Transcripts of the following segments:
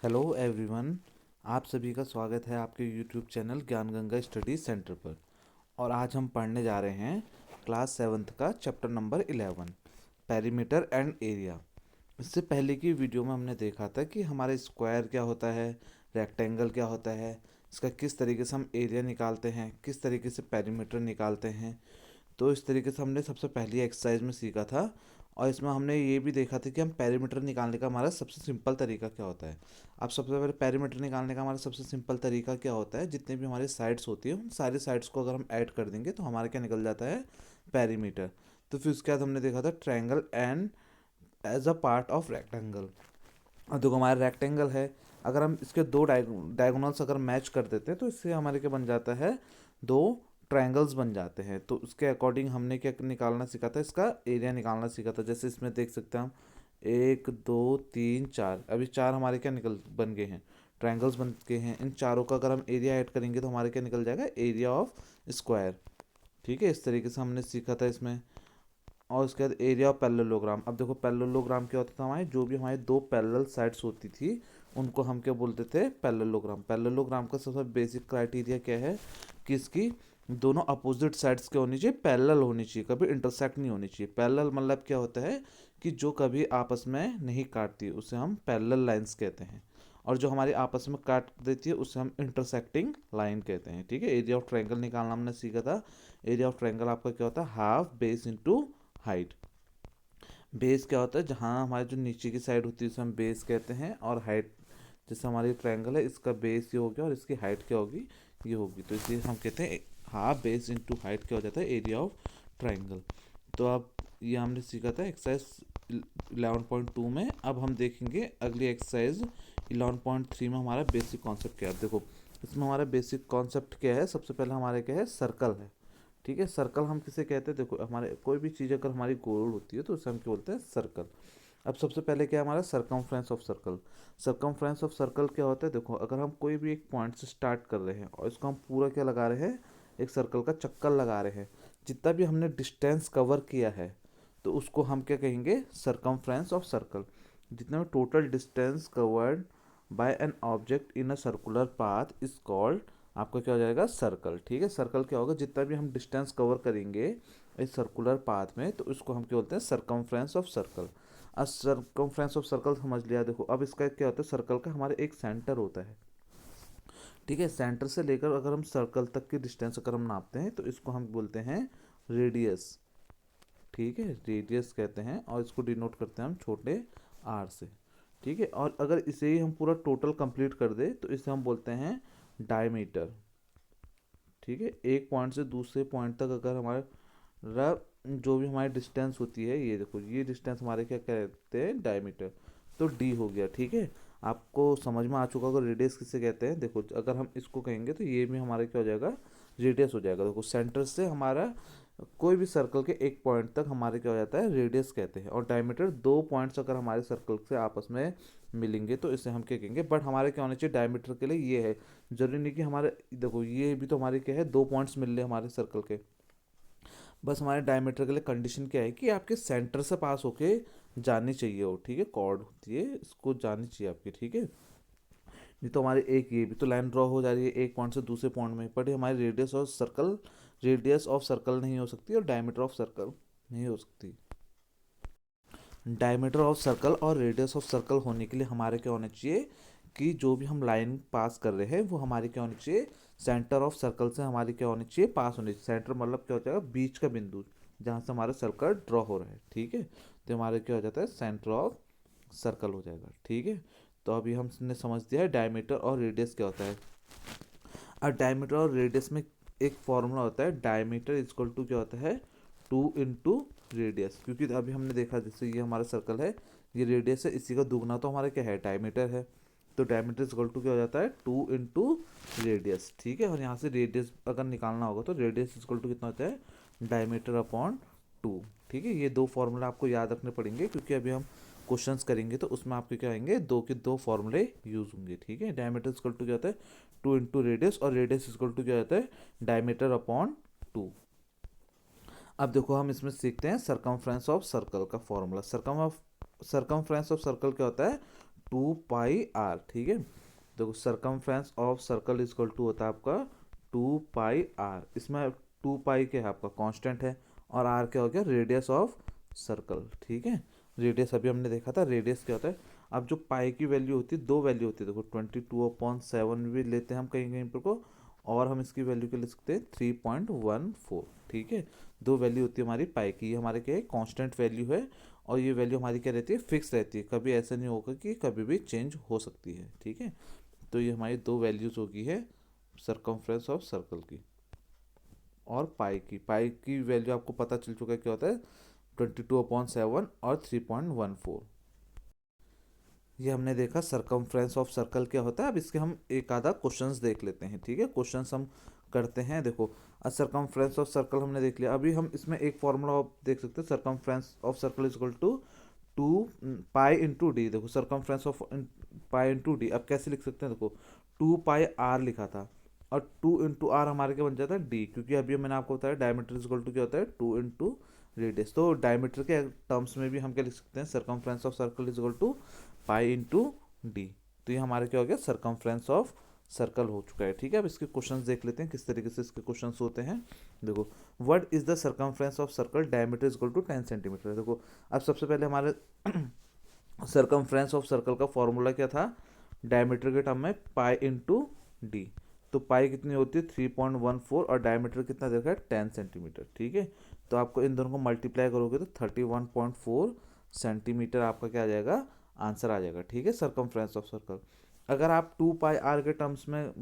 Hello everyone. आप सभी का स्वागत है आपके यूट्यूब चैनल ज्ञान गंगा स्टडी सेंटर पर। और आज हम पढ़ने जा रहे हैं क्लास सेवन्थ का chapter number 11, perimeter and area. इससे पहले की वीडियो में हमने देखा था कि हमारे स्क्वायर क्या होता है, रेक्टेंगल क्या होता है, इसका किस तरीके से हम एरिया निकालते हैं, किस तरीके से पेरीमीटर निकालते हैं। तो इस तरीके से हमने सबसे पहली एक्सरसाइज में सीखा था। और इसमें हमने ये भी देखा था कि हम पेरीमीटर निकालने का हमारा सबसे सिंपल तरीका क्या होता है। अब सबसे पहले पेरीमीटर निकालने का हमारा सबसे सिंपल तरीका क्या होता है, जितने भी हमारे साइड्स होती है उन सारी साइड्स को अगर हम ऐड कर देंगे तो हमारा क्या निकल जाता है, पेरीमीटर। तो फिर उसके बाद हमने देखा था triangle and as a part of rectangle. और देखो हमारा रेक्टेंगल है, अगर हम इसके दो डायगोनल्स अगर मैच कर देते हैं तो इससे हमारे क्या बन जाता है, दो ट्रायंगल्स बन जाते हैं। तो उसके अकॉर्डिंग हमने क्या निकालना सीखा था, इसका एरिया निकालना सीखा था। जैसे इसमें देख सकते हैं हम, एक दो तीन चार, अभी चार हमारे क्या निकल बन गए हैं, ट्रायंगल्स बन गए हैं। इन चारों का अगर हम एरिया ऐड करेंगे तो हमारे क्या निकल जाएगा, एरिया ऑफ स्क्वायर। ठीक है, इस तरीके से हमने सीखा था इसमें। और उसके बाद एरिया ऑफ पैरेललोग्राम। अब देखो पैरेललोग्राम क्या होता था, हमारे जो भी हमारे दो पैरेलल साइड्स होती थी उनको हम क्या बोलते थे, पैरेललोग्राम। पैरेललोग्राम का सबसे बेसिक क्राइटेरिया क्या है कि इसकी दोनों अपोजिट साइड्स क्या होनी चाहिए, पैरेलल होनी चाहिए, कभी इंटरसेक्ट नहीं होनी चाहिए। पैरेलल मतलब क्या होता है कि जो कभी आपस में नहीं काटती उसे हम पैरेलल लाइंस कहते हैं, और जो हमारी आपस में काट देती है उसे हम इंटरसेक्टिंग लाइन कहते हैं। ठीक है, एरिया ऑफ ट्रायंगल निकालना हमने सीखा था। एरिया ऑफ ट्रायंगल आपका क्या होता है, half base into height. Base क्या होता है, जहाँ हमारी जो नीचे की साइड होती है उसे हम बेस कहते हैं, और हाइट, जैसे हमारी ट्रायंगल है इसका बेस ये हो गया और इसकी हाइट क्या होगी, ये होगी। तो इसलिए हम कहते हैं हाफ बेस इंटू हाइट क्या हो जाता है, एरिया ऑफ ट्रायंगल। तो अब ये हमने सीखा था एक्सरसाइज 11.2 में। अब हम देखेंगे अगली एक्सरसाइज 11.3 में हमारा बेसिक कॉन्सेप्ट क्या है। अब देखो इसमें हमारा बेसिक कॉन्सेप्ट क्या है, सबसे पहले हमारे क्या है, सर्कल है। ठीक है, सर्कल हम किसे कहते हैं, देखो हमारे कोई भी चीज़ अगर हमारी गोल होती है तो उसे हम क्या बोलते हैं, सर्कल। अब सबसे पहले क्या है हमारा, circumference of circle. Circumference of circle क्या होता है, देखो अगर हम कोई भी एक पॉइंट से स्टार्ट कर रहे हैं और इसको हम पूरा क्या लगा रहे हैं, एक सर्कल का चक्कर लगा रहे हैं, जितना भी हमने डिस्टेंस कवर किया है तो उसको हम क्या कहेंगे, सरकमफ्रेंस ऑफ सर्कल। जितना भी total distance covered by an object in a circular path is called, आपका क्या हो जाएगा, सर्कल। ठीक है, सर्कल क्या होगा, जितना भी हम डिस्टेंस कवर करेंगे इस सर्कुलर पाथ में तो इसको हम क्या बोलते हैं, सरकमफ्रेंस ऑफ सर्कल। अब सरकमफ्रेंस ऑफ सर्कल समझ लिया। देखो अब इसका क्या होता है, सर्कल का हमारे एक सेंटर होता है। ठीक है, सेंटर से लेकर अगर हम सर्कल तक की डिस्टेंस अगर हम नापते हैं तो इसको हम बोलते हैं रेडियस। ठीक है, रेडियस कहते हैं, और इसको डिनोट करते हैं हम छोटे आर से। ठीक है, और अगर इसे ही हम पूरा टोटल कंप्लीट कर दे तो इसे हम बोलते हैं डायमीटर। ठीक है, एक पॉइंट से दूसरे पॉइंट तक अगर हमारा जो भी हमारी डिस्टेंस होती है, ये देखो ये डिस्टेंस हमारे क्या कहते हैं, डायमीटर। तो डी हो गया। ठीक है, आपको समझ में आ चुका होगा रेडियस किसे कहते हैं। देखो अगर हम इसको कहेंगे तो ये भी हमारा क्या हो जाएगा, रेडियस हो जाएगा। देखो सेंटर से हमारा कोई भी सर्कल के एक पॉइंट तक हमारे क्या हो जाता है, रेडियस कहते हैं। और डायमीटर दो पॉइंट्स अगर हमारे सर्कल से आपस में मिलेंगे तो इसे हम क्या कहेंगे, बट हमारे क्या होना चाहिए, डायमीटर के लिए ये है, जरूरी नहीं कि हमारे, देखो ये भी तो हमारे क्या है, दो पॉइंट्स मिल रहे हमारे सर्कल के। बस हमारे डायमीटर के लिए कंडीशन क्या है कि आपके सेंटर से पास होके जानी चाहिए वो। ठीक है, कॉर्ड होती है, इसको जानी चाहिए आपकी। ठीक है, नहीं तो हमारे एक ये भी तो लाइन ड्रॉ हो जा रही है एक पॉइंट से दूसरे पॉइंट में, बट हमारी रेडियस और सर्कल, रेडियस ऑफ सर्कल नहीं हो सकती और डायमीटर ऑफ सर्कल नहीं हो सकती। डायमीटर ऑफ सर्कल और रेडियस ऑफ सर्कल होने के लिए हमारे क्या होना चाहिए कि जो भी हम लाइन पास कर रहे हैं वो हमारी क्या होनी चाहिए, सेंटर ऑफ सर्कल से हमारी क्या होनी चाहिए, पास होनी चाहिए। सेंटर मतलब क्या हो जाएगा, बीच का बिंदु जहाँ से हमारा सर्कल ड्रॉ हो रहा है। ठीक है, तो हमारे क्या हो जाता है, सेंटर ऑफ सर्कल हो जाएगा। ठीक है, तो अभी हमने समझ दिया है डायमीटर और रेडियस क्या होता है। अब डायमीटर और रेडियस में एक फॉर्मूला होता है, डायमीटर इजक्वल टू क्या होता है, टू इंटू रेडियस। क्योंकि अभी हमने देखा जैसे ये हमारा सर्कल है, ये रेडियस है, इसी का दुगना तो हमारा क्या है, डायमीटर है। तो डायमीटर इजक्वल टू क्या हो जाता है, टू इंटू रेडियस। ठीक है, और यहाँ से रेडियस अगर निकालना होगा तो रेडियस इजक्वल टू कितना होता है, डायमीटर अपॉन टू। ठीक है, ये दो फॉर्मूला आपको याद रखने पड़ेंगे क्योंकि अभी हम क्वेश्चंस करेंगे तो उसमें आपके क्या आएंगे, दो के दो फॉर्मूले यूज होंगे। ठीक है, डायमीटर इजक्वल टू क्या होता है, टू इंटू रेडियस, और रेडियस इजक्वल टू क्या होता है, डायमीटर अपॉन टू। अब देखो हम इसमें सीखते हैं सरकमफ्रेंस ऑफ सर्कल का फॉर्मूला। सरकमफ्रेंस ऑफ सर्कल क्या होता है, टू पाई आर, ठीक है। देखो circumference of circle is equal to होता है आपका टू पाई आर। इसमें टू पाई क्या है आपका कांस्टेंट है, और आर क्या हो गया रेडियस ऑफ सर्कल, ठीक है। रेडियस अभी हमने देखा था, रेडियस क्या होता है। अब जो पाई की वैल्यू होती है, दो वैल्यू होती है, देखो 22/7 भी लेते हैं हम कहीं कहीं पर को, और हम इसकी वैल्यू क्या लिख सकते हैं 3.14, ठीक है। दो वैल्यू होती है हमारी पाई की, ये हमारे क्या है कांस्टेंट वैल्यू है, और ये वैल्यू हमारी क्या रहती है फिक्स रहती है, कभी ऐसा नहीं होगा कि कभी भी चेंज हो सकती है, ठीक है। तो ये हमारी दो वैल्यूज होगी है सरकमफ्रेंस ऑफ सर्कल की और पाई की वैल्यू आपको पता चल चुका है क्या होता है 22/7 और 3.14। ये हमने देखा सरकमफ्रेंस ऑफ सर्कल क्या होता है। अब इसके हम एक आधा क्वेश्चंस देख लेते हैं, ठीक है। क्वेश्चंस हम करते हैं। देखो सरकमफ्रेंस ऑफ सर्कल हमने देख लिया, अभी हम इसमें एक फॉर्मूला देख सकते हैं, circumference of circle is equal to two pi into D. देखो circumference of pi into D, अब कैसे लिख सकते हैं, देखो टू पाई आर लिखा था, और टू इंटू आर हमारे क्या बन जाता है डी, क्योंकि अभी मैंने आपको बताया डायमीटर इज इक्वल टू क्या होता है टू इंटू रेडियस। तो डायमीटर के टर्म्स में भी हम क्या लिख सकते हैं circumference of circle is equal to pi into d. तो ये हमारे क्या हो गया सरकमफ्रेंस ऑफ सर्कल हो चुका है, ठीक है। अब इसके क्वेश्चंस देख लेते हैं किस तरीके से इसके क्वेश्चंस होते हैं। देखो what is the circumference of circle diameter is equal to 10 centimetre. देखो अब सबसे पहले हमारे सरकमफ्रेंस ऑफ सर्कल का फॉर्मूला क्या था, डायमीटर के टर्म में पाई इंटू डी। तो पाई कितनी होती है 3.14, और डायमीटर कितना देखा है 10 सेंटीमीटर, ठीक है। तो आपको इन दोनों को मल्टीप्लाई करोगे तो 31.4 सेंटीमीटर आपका क्या आ जाएगा आंसर आ जाएगा, ठीक है, सरकमफ्रेंस ऑफ सर्कल। अगर आप टू पाई आर के टर्म्स में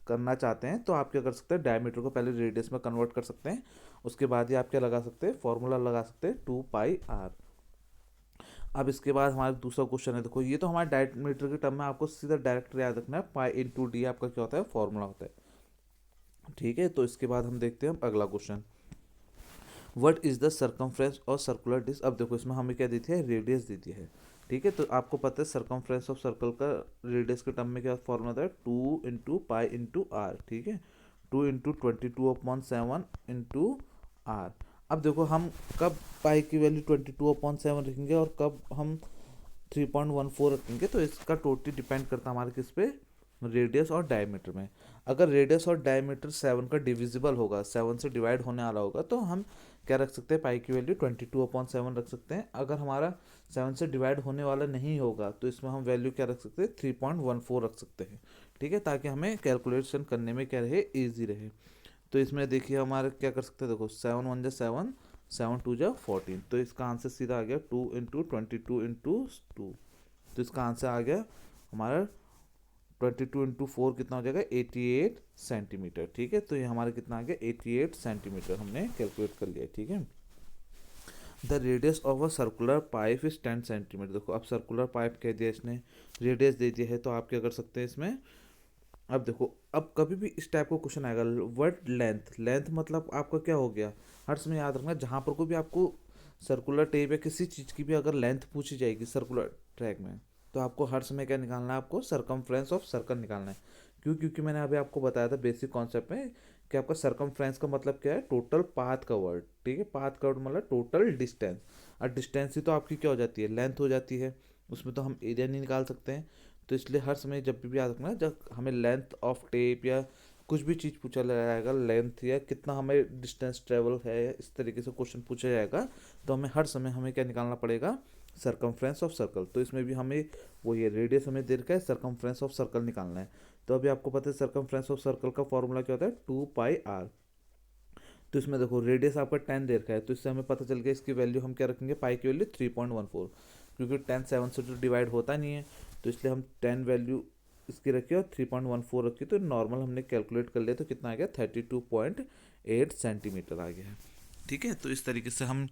करना चाहते हैं तो आप क्या कर सकते हैं डायमीटर को पहले रेडियस में कन्वर्ट कर सकते हैं, उसके बाद ही आप क्या लगा सकते हैं फॉर्मूला लगा सकते हैं टू पाई आर। अब इसके बाद हमारा दूसरा क्वेश्चन है, देखो ये तो हमारे डायमीटर के टर्म में आपको सीधा डायरेक्ट याद रखना है, पाई इंटू डी आपका क्या होता है फॉर्मूला होता है, ठीक है। तो इसके बाद हम देखते हैं अगला question, what is the circumference और सर्कुलर डिस्क। अब देखो इसमें हमें क्या दी थी है रेडियस दी थी है, ठीक है। तो आपको पता है सरकमफ्रेंस ऑफ सर्कल का रेडियस के टर्म में क्या फॉर्मूला होता है two into pi into r, ठीक है। Two into 22/7 into r. अब देखो हम कब पाई की वैल्यू 22/7 रखेंगे और कब हम 3.14 रखेंगे, तो इसका टोटली डिपेंड करता है हमारे किस पे रेडियस और डायमीटर में। अगर रेडियस और डायमीटर 7 का डिविजिबल होगा, 7 से डिवाइड होने वाला होगा, तो हम क्या रख सकते हैं पाई की वैल्यू 22/7 रख सकते हैं। अगर हमारा 7 से डिवाइड होने वाला नहीं होगा तो इसमें हम वैल्यू क्या रख सकते हैं 3.14 रख सकते हैं, ठीक है, ताकि हमें कैलकुलेशन करने में क्या रहे ईजी रहे। तो इसमें देखिए हमारे क्या कर सकते हैं, देखो 7 1 जा 7, 7 2 जा 14, तो इसका आंसर सीधा आ गया 2 इंटू 22 इंटू 2। तो इसका आंसर आ गया हमारा 22 इंटू 4 कितना हो जाएगा 88 सेंटीमीटर, ठीक है। तो ये हमारा कितना आ गया 88 सेंटीमीटर हमने कैलकुलेट कर लिया, ठीक है। The radius of a circular pipe is 10 centimetre. देखो अब सर्कुलर पाइप कह दिया इसने, रेडियस दे दिया है, तो आप क्या कर सकते हैं इसमें। अब देखो अब कभी भी इस टाइप का क्वेश्चन आएगा वर्ड लेंथ, लेंथ मतलब आपका क्या हो गया, हर समय याद रखना जहाँ पर कोई भी आपको सर्कुलर टेप या किसी चीज़ की भी अगर लेंथ पूछी जाएगी सर्कुलर ट्रैक में, तो आपको हर समय क्या निकालना है, आपको सरकमफ्रेंस ऑफ सर्कल निकालना है। क्यों, क्योंकि मैंने अभी आपको बताया था बेसिक कॉन्सेप्ट में कि आपका सरकमफ्रेंस का मतलब क्या है टोटल पाथ कवर्ड, ठीक है। पाथ कवर्ड मतलब टोटल डिस्टेंस, और डिस्टेंस ही तो आपकी क्या हो जाती है लेंथ हो जाती है, उसमें तो हम एरिया नहीं निकाल सकते हैं। तो इसलिए हर समय जब भी याद रखना जब हमें लेंथ ऑफ टेप या कुछ भी चीज़ पूछा जाएगा, लेंथ या कितना हमें डिस्टेंस ट्रेवल है, इस तरीके से क्वेश्चन पूछा जाएगा, तो हमें हर समय हमें क्या निकालना पड़ेगा सरकमफ्रेंस ऑफ सर्कल। तो इसमें भी हमें वो ये रेडियस हमें दे रखा है, सरकमफ्रेंस ऑफ सर्कल निकालना है। तो अभी आपको पता है सरकमफ्रेंस ऑफ सर्कल का फॉर्मूला क्या होता है टू पाई आर। तो इसमें देखो रेडियस आपका 10 दे रखा है, तो इससे हमें पता चल गया इसकी वैल्यू हम क्या रखेंगे पाई की वैल्यू 3.14, क्योंकि 10 7 से तो डिवाइड होता नहीं है, तो इसलिए हम 10 वैल्यू इसकी रखी और 3.14 रखी, तो नॉर्मल हमने कैलकुलेट कर लिया तो कितना आ गया 32.8 सेंटीमीटर आ गया है, ठीक है। तो इस तरीके से हम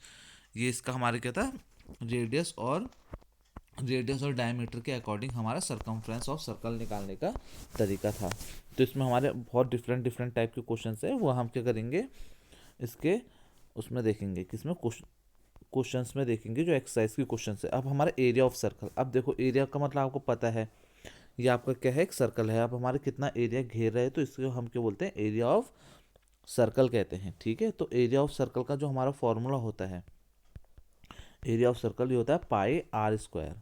ये इसका हमारे क्या था रेडियस और डायमीटर के अकॉर्डिंग हमारा सरकमफ्रेंस ऑफ सर्कल निकालने का तरीका था। तो इसमें हमारे बहुत डिफरेंट डिफरेंट टाइप के क्वेश्चन है, वो हम क्या करेंगे इसके उसमें देखेंगे किसमें क्वेश्चंस में देखेंगे जो एक्सरसाइज के क्वेश्चन है। अब हमारा एरिया ऑफ सर्कल, अब देखो एरिया का मतलब आपको पता है ये आपका क्या है एक सर्कल है, अब हमारे कितना एरिया घेर रहे हैं, तो इसको हम क्या बोलते हैं एरिया ऑफ सर्कल कहते हैं, ठीक है। तो एरिया ऑफ सर्कल का जो हमारा फॉर्मूला होता है एरिया ऑफ सर्कल ये होता है पाई आर स्क्वायर,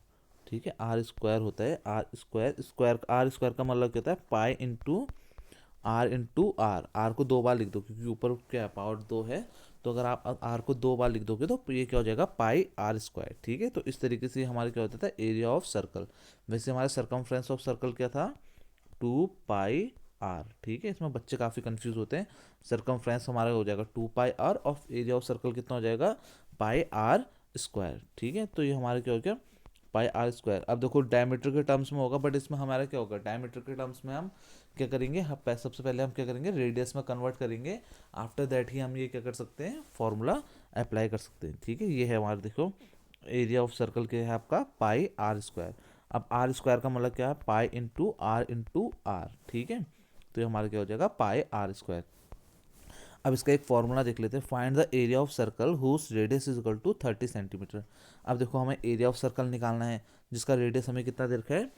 ठीक है, आर स्क्वायर होता है, r square square, r square का मतलब क्या होता है, पाई इंटू आर। आर को 2 बार लिख दो क्योंकि ऊपर क्या है, पावर 2 है, तो अगर आप आर को 2 बार लिख दोगे तो ये क्या हो जाएगा, पाई आर स्क्वायर। ठीक है, तो इस तरीके से हमारे क्या होता था, एरिया ऑफ सर्कल। वैसे हमारे सरकमफ्रेंस ऑफ सर्कल क्या था, 2 पाई आर। ठीक है, इसमें बच्चे काफ़ी कंफ्यूज होते हैं। सरकमफ्रेंस हमारा हो जाएगा 2 pi R, of area of circle कितना हो जाएगा, पाई आर स्क्वायर। ठीक है, तो ये हमारे क्या हो गया, पाई आर स्क्वायर। अब देखो डायमीटर के टर्म्स में होगा, बट इसमें हमारा क्या होगा, डायमीटर के टर्म्स में हम क्या करेंगे, सबसे पहले हम क्या करेंगे, रेडियस में कन्वर्ट करेंगे। आफ्टर दैट ही हम ये क्या कर सकते हैं, फॉर्मूला अप्लाई कर सकते हैं। ठीक है, ये है हमारा, देखो एरिया ऑफ सर्कल क्या है आपका, पाई आर स्क्वायर। अब आर स्क्वायर का मतलब क्या है, पाई इंटू आर। ठीक है, तो ये हमारा क्या हो जाएगा, पाई आर स्क्वायर। अब इसका एक फॉर्मूला देख लेते हैं, find the area of circle whose radius is equal to 30 centimetre. अब देखो हमें एरिया ऑफ सर्कल निकालना है जिसका रेडियस हमें कितना दे रखा है,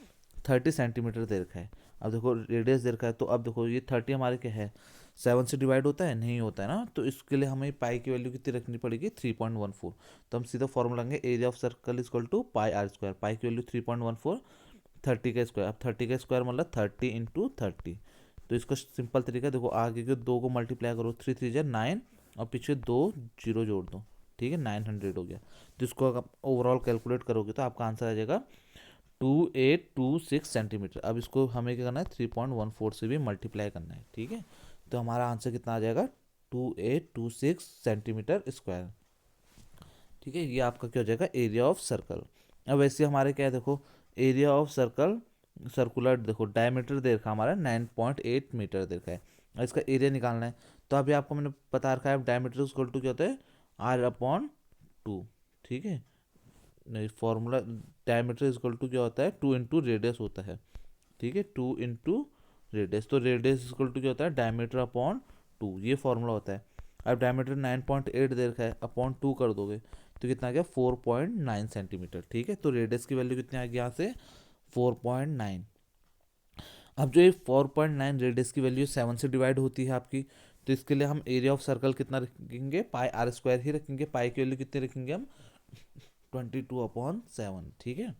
30 सेंटीमीटर दे रखा है। अब देखो रेडियस दे रखा है, तो अब देखो ये 30 हमारे क्या है, 7 से डिवाइड होता है, नहीं होता है ना, तो इसके लिए हमें पाई की वैल्यू कितनी रखनी पड़ेगी, 3.14। तो हम सीधा फॉर्मूला लेंगे, area of circle is equal to pi R square. Pi की वैल्यू 3.14, 30 का स्क्वायर। अब 30 का स्क्वायर मतलब 30 इंटू 30। तो इसका सिंपल तरीका देखो, आगे के 2 को मल्टीप्लाई करो, 3 3 9, और पीछे 2 जीरो जोड़ दो। ठीक है, 900 हो गया। तो इसको अगर ओवरऑल कैलकुलेट करोगे तो आपका आंसर आ जाएगा 2826 सेंटीमीटर। अब इसको हमें क्या करना है, 3.14 से भी मल्टीप्लाई करना है। ठीक है, तो हमारा आंसर कितना आ जाएगा, 2826 सेंटीमीटर स्क्वायर। ठीक है, ये आपका क्या हो जाएगा, एरिया ऑफ सर्कल। अब वैसे हमारे क्या है, देखो एरिया ऑफ सर्कल सर्कुलर, देखो डायमीटर दे रखा हमारा 9.8 मीटर दे रखा है, और इसका एरिया निकालना है। तो अभी आपको मैंने बता रखा है, डायमीटर इक्वल टू क्या होता है, R/2। ठीक है, नहीं फॉर्मूला, डायमीटर इक्वल टू क्या होता है, 2 इंटू रेडियस होता है। ठीक है, 2 इंटू रेडियस, तो रेडियस इक्वल टू क्या होता है, डायमीटर/2, ये फॉर्मूला होता है। अब डायमीटर 9.8 दे रखा है, अपॉन 2 कर दोगे तो कितना आ गया, 4.9 सेंटीमीटर। ठीक है, तो रेडियस की वैल्यू कितनी आ गई यहाँ से, 4.9। अब जो ये 4.9 रेडियस की वैल्यू 7 से डिवाइड होती है आपकी, तो इसके लिए हम एरिया ऑफ सर्कल कितना रखेंगे, पाई आर स्क्वायर ही रखेंगे। पाई की वैल्यू कितनी रखेंगे हम, 22/7। ठीक है,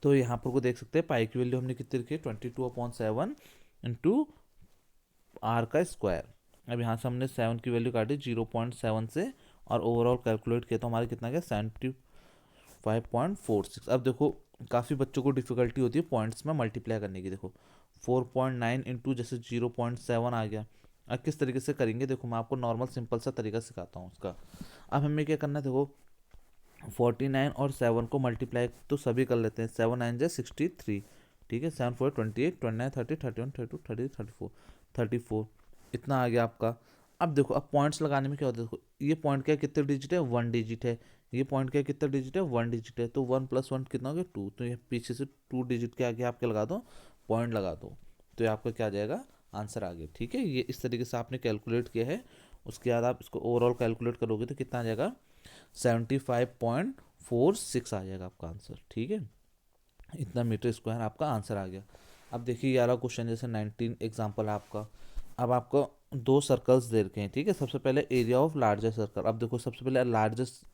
तो यहाँ पर को देख सकते हैं, पाई की वैल्यू हमने कितनी रखी है, 22/7 इंटू आर का स्क्वायर। अब यहाँ से हमने 7 की वैल्यू काटी 0.7 से, और ओवरऑल कैलकुलेट किया तो हमारा कितना गया, 75.46। अब देखो काफ़ी बच्चों को डिफिकल्टी होती है पॉइंट्स में मल्टीप्लाई करने की। देखो 4.9 इंटू जैसे 0.7 आ गया। अब किस तरीके से करेंगे, देखो मैं आपको नॉर्मल सिंपल सा तरीका सिखाता हूँ उसका। अब हमें क्या करना है, देखो 49 और 7 को मल्टीप्लाई तो सभी कर लेते हैं, 7 9 जा 63। ठीक है, 7 4 28 29 30 31 32 33 34 इतना आ गया आपका। अब देखो, अब पॉइंट्स लगाने में क्या होता है, देखो ये पॉइंट क्या कितने डिजिट है, 1 डिजिट है। ये पॉइंट क्या कितना डिजिट है, 1 डिजिट है, तो 1 + 1 कितना हो गया, 2। तो ये पीछे से 2 डिजिट के आगे आप क्या लगा दो, पॉइंट लगा दो, तो ये आपका क्या आ जाएगा, आंसर आ गया। ठीक है, ये इस तरीके से आपने कैलकुलेट किया है। उसके बाद आप इसको ओवरऑल कैलकुलेट करोगे तो कितना आ जाएगा, 75.46 आ जाएगा आपका आंसर। ठीक है, इतना मीटर स्क्वायर आपका आंसर आ गया। अब देखिए 11 क्वेश्चन, जैसे 19 एग्जाम्पल है आपका। अब आपको 2 सर्कल्स दे रखे हैं। ठीक है, सबसे पहले एरिया ऑफ लार्जेस्ट सर्कल। अब देखो सबसे पहले लार्जेस्ट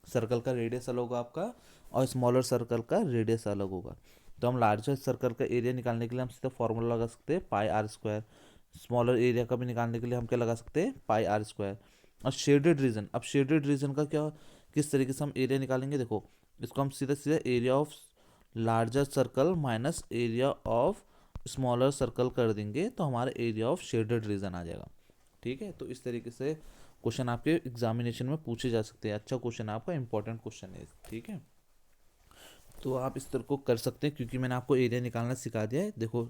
सर्कल का रेडियस अलग होगा आपका, और स्मॉलर सर्कल का रेडियस अलग होगा। तो हम लार्जेस्ट सर्कल का एरिया निकालने के लिए हम सीधा फॉर्मूला लगा सकते हैं, पाई आर स्क्वायर। स्मॉलर एरिया का भी निकालने के लिए हम क्या लगा सकते हैं, पाई आर स्क्वायर। और शेडेड रीजन, अब शेडेड रीजन का क्या, किस तरीके से हम एरिया निकालेंगे, देखो इसको हम सीधा सीधा area of larger circle minus area of smaller circle कर देंगे, तो हमारा एरिया ऑफ शेडेड रीजन आ जाएगा। ठीक है, तो इस तरीके से क्वेश्चन आपके एग्जामिनेशन में पूछे जा सकते हैं। अच्छा क्वेश्चन है आपका, इंपॉर्टेंट क्वेश्चन है। ठीक है, तो आप इस तरह को कर सकते हैं, क्योंकि मैंने आपको एरिया निकालना सिखा दिया है। देखो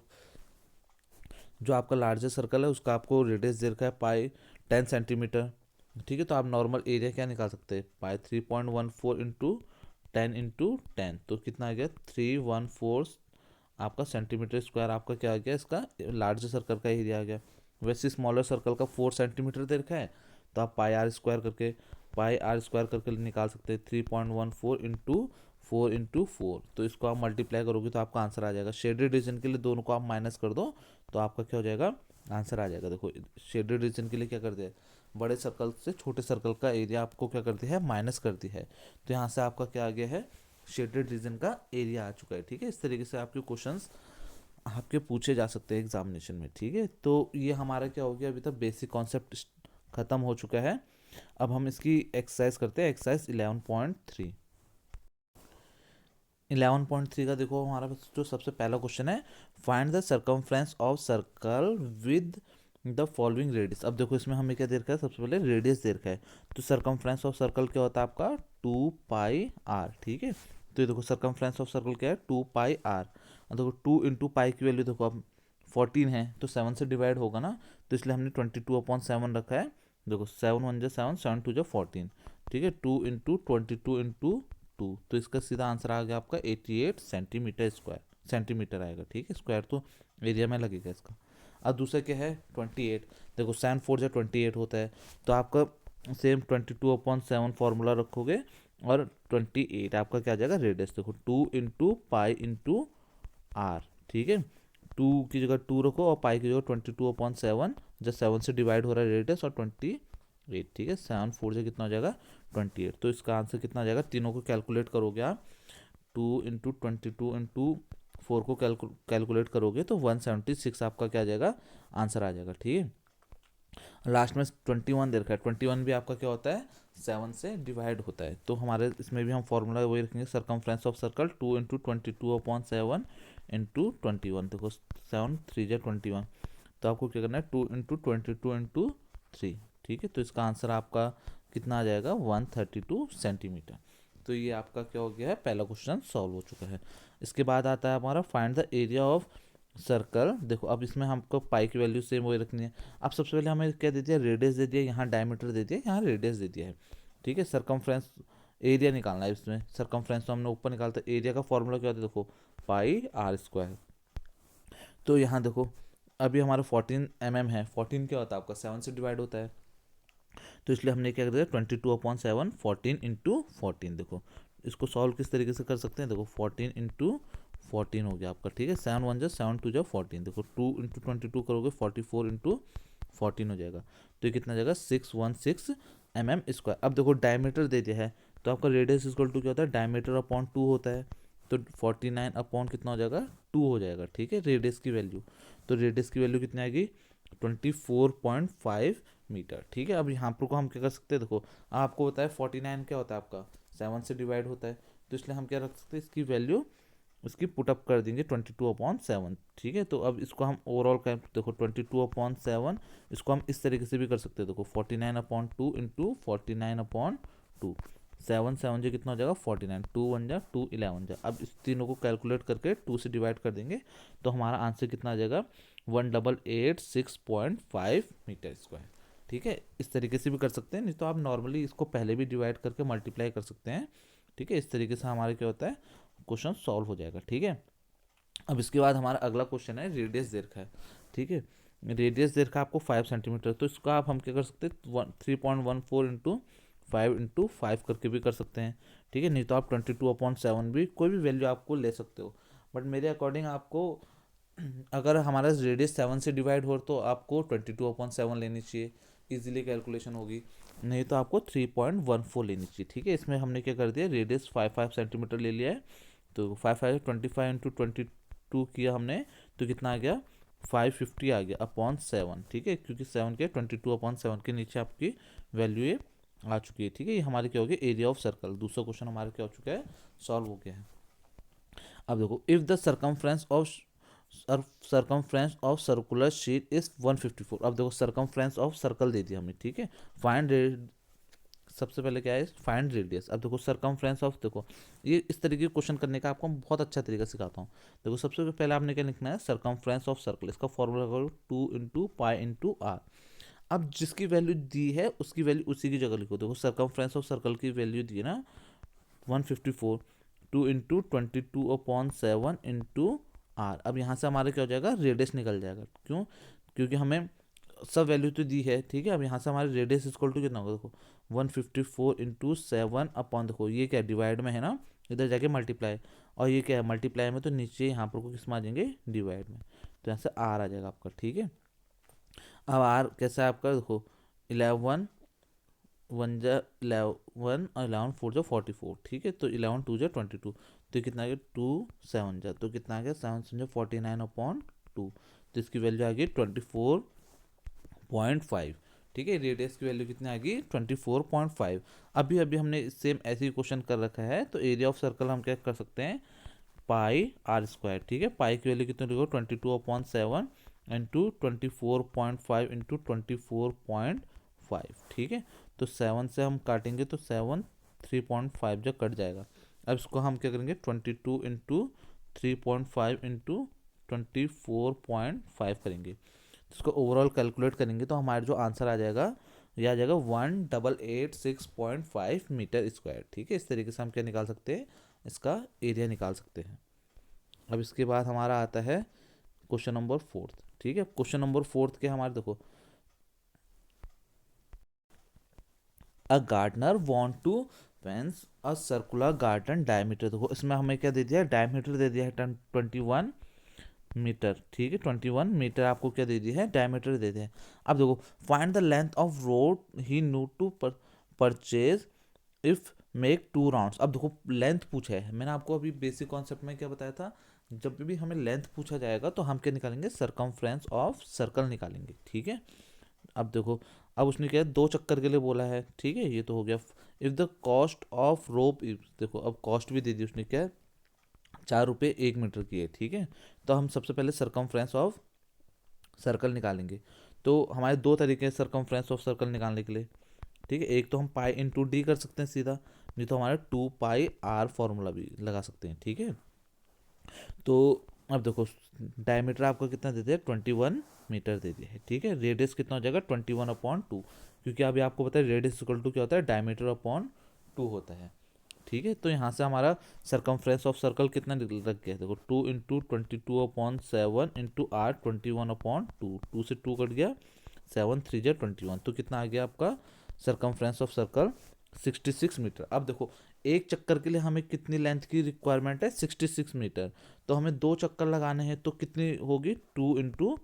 जो आपका लार्जर सर्कल है उसका आपको रेडियस दे रखा है पाई 10 सेंटीमीटर। ठीक है, तो आप नॉर्मल एरिया क्या निकाल सकते हैं, पाई 3.14 इंटू 10 इंटू 10, तो कितना आ गया, 314 आपका सेंटीमीटर स्क्वायर आपका क्या आ गया, इसका लार्जर सर्कल का एरिया आ गया। वैसे स्मॉलर सर्कल का 4 सेंटीमीटर दे रखा है, तो आप पाई आर स्क्वायर करके निकाल सकते हैं, 3.14 इंटू 4 तो इसको आप मल्टीप्लाई करोगे तो आपका आंसर आ जाएगा। शेडेड रीजन के लिए दोनों को आप माइनस कर दो, तो आपका क्या हो जाएगा, आंसर आ जाएगा। देखो शेडेड रीजन के लिए क्या कर दिया है, बड़े सर्कल से छोटे सर्कल का एरिया आपको क्या कर दिया है, माइनस कर दी है। तो यहाँ से आपका क्या आ गया है, शेडेड रीजन का एरिया आ चुका है। ठीक है, इस तरीके से आपके क्वेश्चंस आपके पूछे जा सकते हैं एग्जामिनेशन में। ठीक है, तो ये हमारा क्या हो गया, अभी तक बेसिक कॉन्सेप्ट खत्म हो चुका है। अब हम इसकी एक्सरसाइज करते हैं, एक्सरसाइज 11.3। 11.3 का देखो हमारा जो सबसे पहला क्वेश्चन है, find the circumference of circle with the following radius. अब देखो इसमें हमें क्या दे रखा है, सबसे पहले रेडियस दे रखा है। तो सर्कमफ्रेंस ऑफ सर्कल क्या होता है आपका 2πr। ठीक है, तो ये देखो सर्कमफ्रेंस ऑफ सर्कल क्या है 2πr। अब देखो 2 × पाई की वैल्यू देखो अब 14 है, तो 7 से डिवाइड होगा ना, तो इसलिए हमने 22/7 रखा है। देखो 7 × 1 = 7, 7 × 2 = 14। ठीक है, 2 × 22 × 2, तो इसका सीधा आंसर आ गया आपका 88 सेंटीमीटर स्क्वायर, सेंटीमीटर आएगा। ठीक है, स्क्वायर तो एरिया में लगेगा इसका। अब दूसरा क्या है 28। देखो 7 × 4 = 28 होता है, तो आपका सेम 22/7 फॉर्मूला रखोगे और 28 आपका क्या आ जाएगा रेडियस। देखो 2 × पाई × r। ठीक है, 2 की जगह 2 रखो और पाई की जगह 22/7, जब 7 से डिवाइड हो रहा है रेडियस, और 28। ठीक है, 7 4 से कितना हो जाएगा 28। तो इसका आंसर कितना आ जाएगा, तीनों को कैलकुलेट करोगे आप, 2 × 22 × 4 को कैलकुलेट करोगे तो 176 आपका क्या आ जाएगा, आंसर आ जाएगा। ठीक है, लास्ट में 21 दे रखा है, 21 भी आपका क्या होता है 7 से डिवाइड होता है। तो हमारे इसमें भी हम फॉर्मूला वही रखेंगे, सर्कमफ्रेंस ऑफ सर्कल 2 × 22/7 × 21। देखो 7 3 × 21, तो आपको क्या करना है 2 × 22 × 3। ठीक है, तो इसका आंसर आपका कितना आ जाएगा 132 सेंटीमीटर। तो ये आपका क्या हो गया है, पहला क्वेश्चन सॉल्व हो चुका है। इसके बाद आता है हमारा find the area of circle. देखो अब इसमें हमको पाई की वैल्यू सेम वही रखनी है। अब सबसे पहले हमें क्या दे दिया, रेडियस दे दिया, यहाँ डायमीटर दे दिया, यहाँ रेडियस दे दिया है। ठीक है, सर्कमफ्रेंस एरिया निकालना है इसमें। सर्कमफ्रेंस तो हमने ऊपर निकालता है, एरिया का फॉर्मूला क्या होता है देखो πr²। तो यहाँ देखो अभी हमारा 14 mm है, 14 क्या होता है आपका 7 से डिवाइड होता है, तो इसलिए हमने क्या कर दिया 22/7 14 × 14। देखो इसको सॉल्व किस तरीके से कर सकते हैं, देखो 14 × 14 हो गया आपका। ठीक है, 7 1 = 7 2 = 14। देखो 2 × 22 करोगे 44 × 14 हो जाएगा, तो ये कितना जाएगा 616 mm²। अब देखो डायमीटर दे दिया है, तो आपका रेडियस इक्वल टू क्या होता है, डायमीटर अपॉन 2 होता है, तो 49 अपॉन कितना हो जाएगा 2 हो जाएगा। ठीक है, रेडियस की वैल्यू, तो रेडियस की वैल्यू कितनी आएगी 24.5 मीटर। ठीक है, अब यहाँ पर को हम क्या कर सकते हैं, देखो आपको बताया 49 क्या होता है आपका 7 से डिवाइड होता है, तो इसलिए हम क्या रख सकते हैं, इसकी वैल्यू उसकी पुटअप कर देंगे 22/7। ठीक है, तो अब इसको हम ओवरऑल कर, देखो 22/7 इसको हम इस तरीके से भी कर सकते हैं। देखो 49/2 × 49/2, 7 7 जो कितना हो जाएगा 49, 2 1 जा 2 11 जा। अब इस तीनों को कैलकुलेट करके 2 से डिवाइड कर देंगे, तो हमारा आंसर कितना आ जाएगा 1886.5 मीटर स्क्वायर। ठीक है, इस तरीके से भी कर सकते हैं, नहीं तो आप नॉर्मली इसको पहले भी डिवाइड करके मल्टीप्लाई कर सकते हैं। ठीक है, इस तरीके से हमारे क्या होता है क्वेश्चन सॉल्व हो जाएगा। ठीक है, अब इसके बाद हमारा अगला क्वेश्चन है रेडियस दे रखा है। ठीक है, रेडियस दे रखा है आपको 5 सेंटीमीटर, तो इसका आप हम क्या कर सकते हैं 3.14 × 5 × 5 करके भी कर सकते हैं। ठीक है, नहीं तो आप 22/7 भी कोई भी वैल्यू आपको ले सकते हो, बट मेरे अकॉर्डिंग आपको अगर हमारा रेडियस 7 से डिवाइड हो तो आपको 22/7 लेनी चाहिए, इजीली कैलकुलेशन होगी, नहीं तो आपको 3.14 लेनी चाहिए। ठीक है, इसमें हमने क्या कर दिया, रेडियस 5 सेंटीमीटर ले लिया है, तो 5 × 22 किया हमने, तो कितना आ गया 550 आ गया अपॉन 7। ठीक है, क्योंकि 7 के 22/7 के नीचे आपकी वैल्यू ये आ चुकी है। ठीक है, ये हमारे क्या हो गया एरिया ऑफ सर्कल। दूसरा क्वेश्चन हमारा क्या हो चुका है, सॉल्व हो गया है। अब देखो if the circumference of circular sheet is 154। अब देखो सर्कमफ्रेंस ऑफ सर्कल दे दिया हमने। ठीक है, फाइंड सबसे पहले क्या है फाइंड रेडियस। अब देखो सर्कमफ्रेंस ऑफ, देखो ये इस तरीके के क्वेश्चन करने का आपको बहुत अच्छा तरीका सिखाता हूँ। देखो सबसे पहले आपने क्या लिखना है सर्कमफ्रेंस ऑफ सर्कल, इसका फॉर्मूला करो 2 × पाई × r। अब जिसकी वैल्यू दी है उसकी वैल्यू उसी की जगह लिखो। देखो सर्कमफ्रेंस ऑफ सर्कल की वैल्यू दी है ना 154, 2 × 22/7 × r। अब यहाँ से हमारा क्या हो जाएगा रेडियस निकल जाएगा, क्यों, क्योंकि हमें सब वैल्यू तो दी है। ठीक है, अब यहाँ से हमारे रेडियस इक्वल टू कितना होगा, देखो 154 × 7 अपॉन, देखो ये क्या डिवाइड में है ना, इधर जाके मल्टीप्लाई, और ये क्या है मल्टीप्लाई में, तो नीचे यहाँ पर को किस में आ जाएंगे डिवाइड में, तो यहाँ से आर आ जाएगा आपका। ठीक है, अब आर कैसा है आपका, देखो 11 वन जा 11 और 11 4 जा 44, ठीक है। तो 11 2 जा 22, तो ये कितना आ गया 2 7 जा, तो कितना आ गया 7 7 जा 49/2, तो इसकी वैल्यू आ गई 24.5, ठीक है। रेडियस की वैल्यू कितनी आ गई 24.5। अभी अभी हमने सेम ऐसे ही क्वेश्चन कर रखा है, तो एरिया ऑफ सर्कल हम क्या कर सकते हैं, पाई आर स्क्वायर, ठीक है। पाई की वैल्यू कितनी लिखो 22/7 इंटू 24.5 इंटू 24.5, ठीक है। तो 7 से हम काटेंगे तो 7 3.5 जब कट जाएगा। अब इसको हम क्या करेंगे 22 इंटू 3.5 इंटू 24.5 करेंगे, इसको ओवरऑल कैलकुलेट करेंगे तो हमारा जो आंसर आ जाएगा, ये आ जाएगा 1886.5 मीटर स्क्वायर, ठीक है। इस तरीके से हम क्या निकाल सकते हैं, इसका एरिया निकाल सकते हैं। अब इसके बाद हमारा आता है क्वेश्चन नंबर 4, ठीक है। क्वेश्चन नंबर 4 के हमारे देखो, a gardener want to fence a circular garden diameter, देखो इसमें हमें क्या दे दिया है, डायमीटर दे दिया है 21 मीटर, ठीक है। 21 मीटर आपको क्या दे दिया है, डायमीटर दे दिया है। अब देखो find the length of road he need to purchase if make 2 rounds. अब देखो लेंथ पूछा है, मैंने आपको अभी बेसिक कॉन्सेप्ट में क्या बताया था, जब भी हमें लेंथ पूछा जाएगा तो हम क्या निकालेंगे, सरकमफ्रेंस ऑफ सर्कल निकालेंगे, ठीक है। अब देखो, अब उसने क्या है, 2 चक्कर के लिए बोला है, ठीक है। ये तो हो गया। If the cost of rope, देखो अब कॉस्ट भी दे दी उसने, क्या है 4 रुपये 1 मीटर की है, ठीक है। तो हम सबसे पहले सरकमफ्रेंस ऑफ सर्कल निकालेंगे। तो हमारे 2 तरीके हैं सरकमफ्रेंस ऑफ सर्कल निकालने के लिए, ठीक है। एक तो हम पाई इंटू डी कर सकते हैं सीधा, नहीं तो हमारे 2 पाई आर फॉर्मूला भी लगा सकते हैं, ठीक है। तो अब देखो डायमीटर आपको कितना दे दिया 21 मीटर दे दिया है, ठीक है। रेडियस कितना हो जाएगा 21/2, क्योंकि अभी आपको पता है रेडियस इक्वल टू क्या होता है, डायमीटर/2 होता है, ठीक है। तो यहाँ से हमारा सरकमफ्रेंस ऑफ सर्कल कितना लग गया, देखो 2 इंटू 22/7 इंटू आर 21/2, 2 से 2 कट गया, 7 3 जा 21, तो कितना आ गया आपका सरकमफ्रेंस ऑफ सर्कल 66 मीटर। अब देखो एक चक्कर के लिए हमें कितनी लेंथ की रिक्वायरमेंट है, 66 मीटर, तो हमें 2 चक्कर लगाने हैं तो कितनी होगी 2 इंटू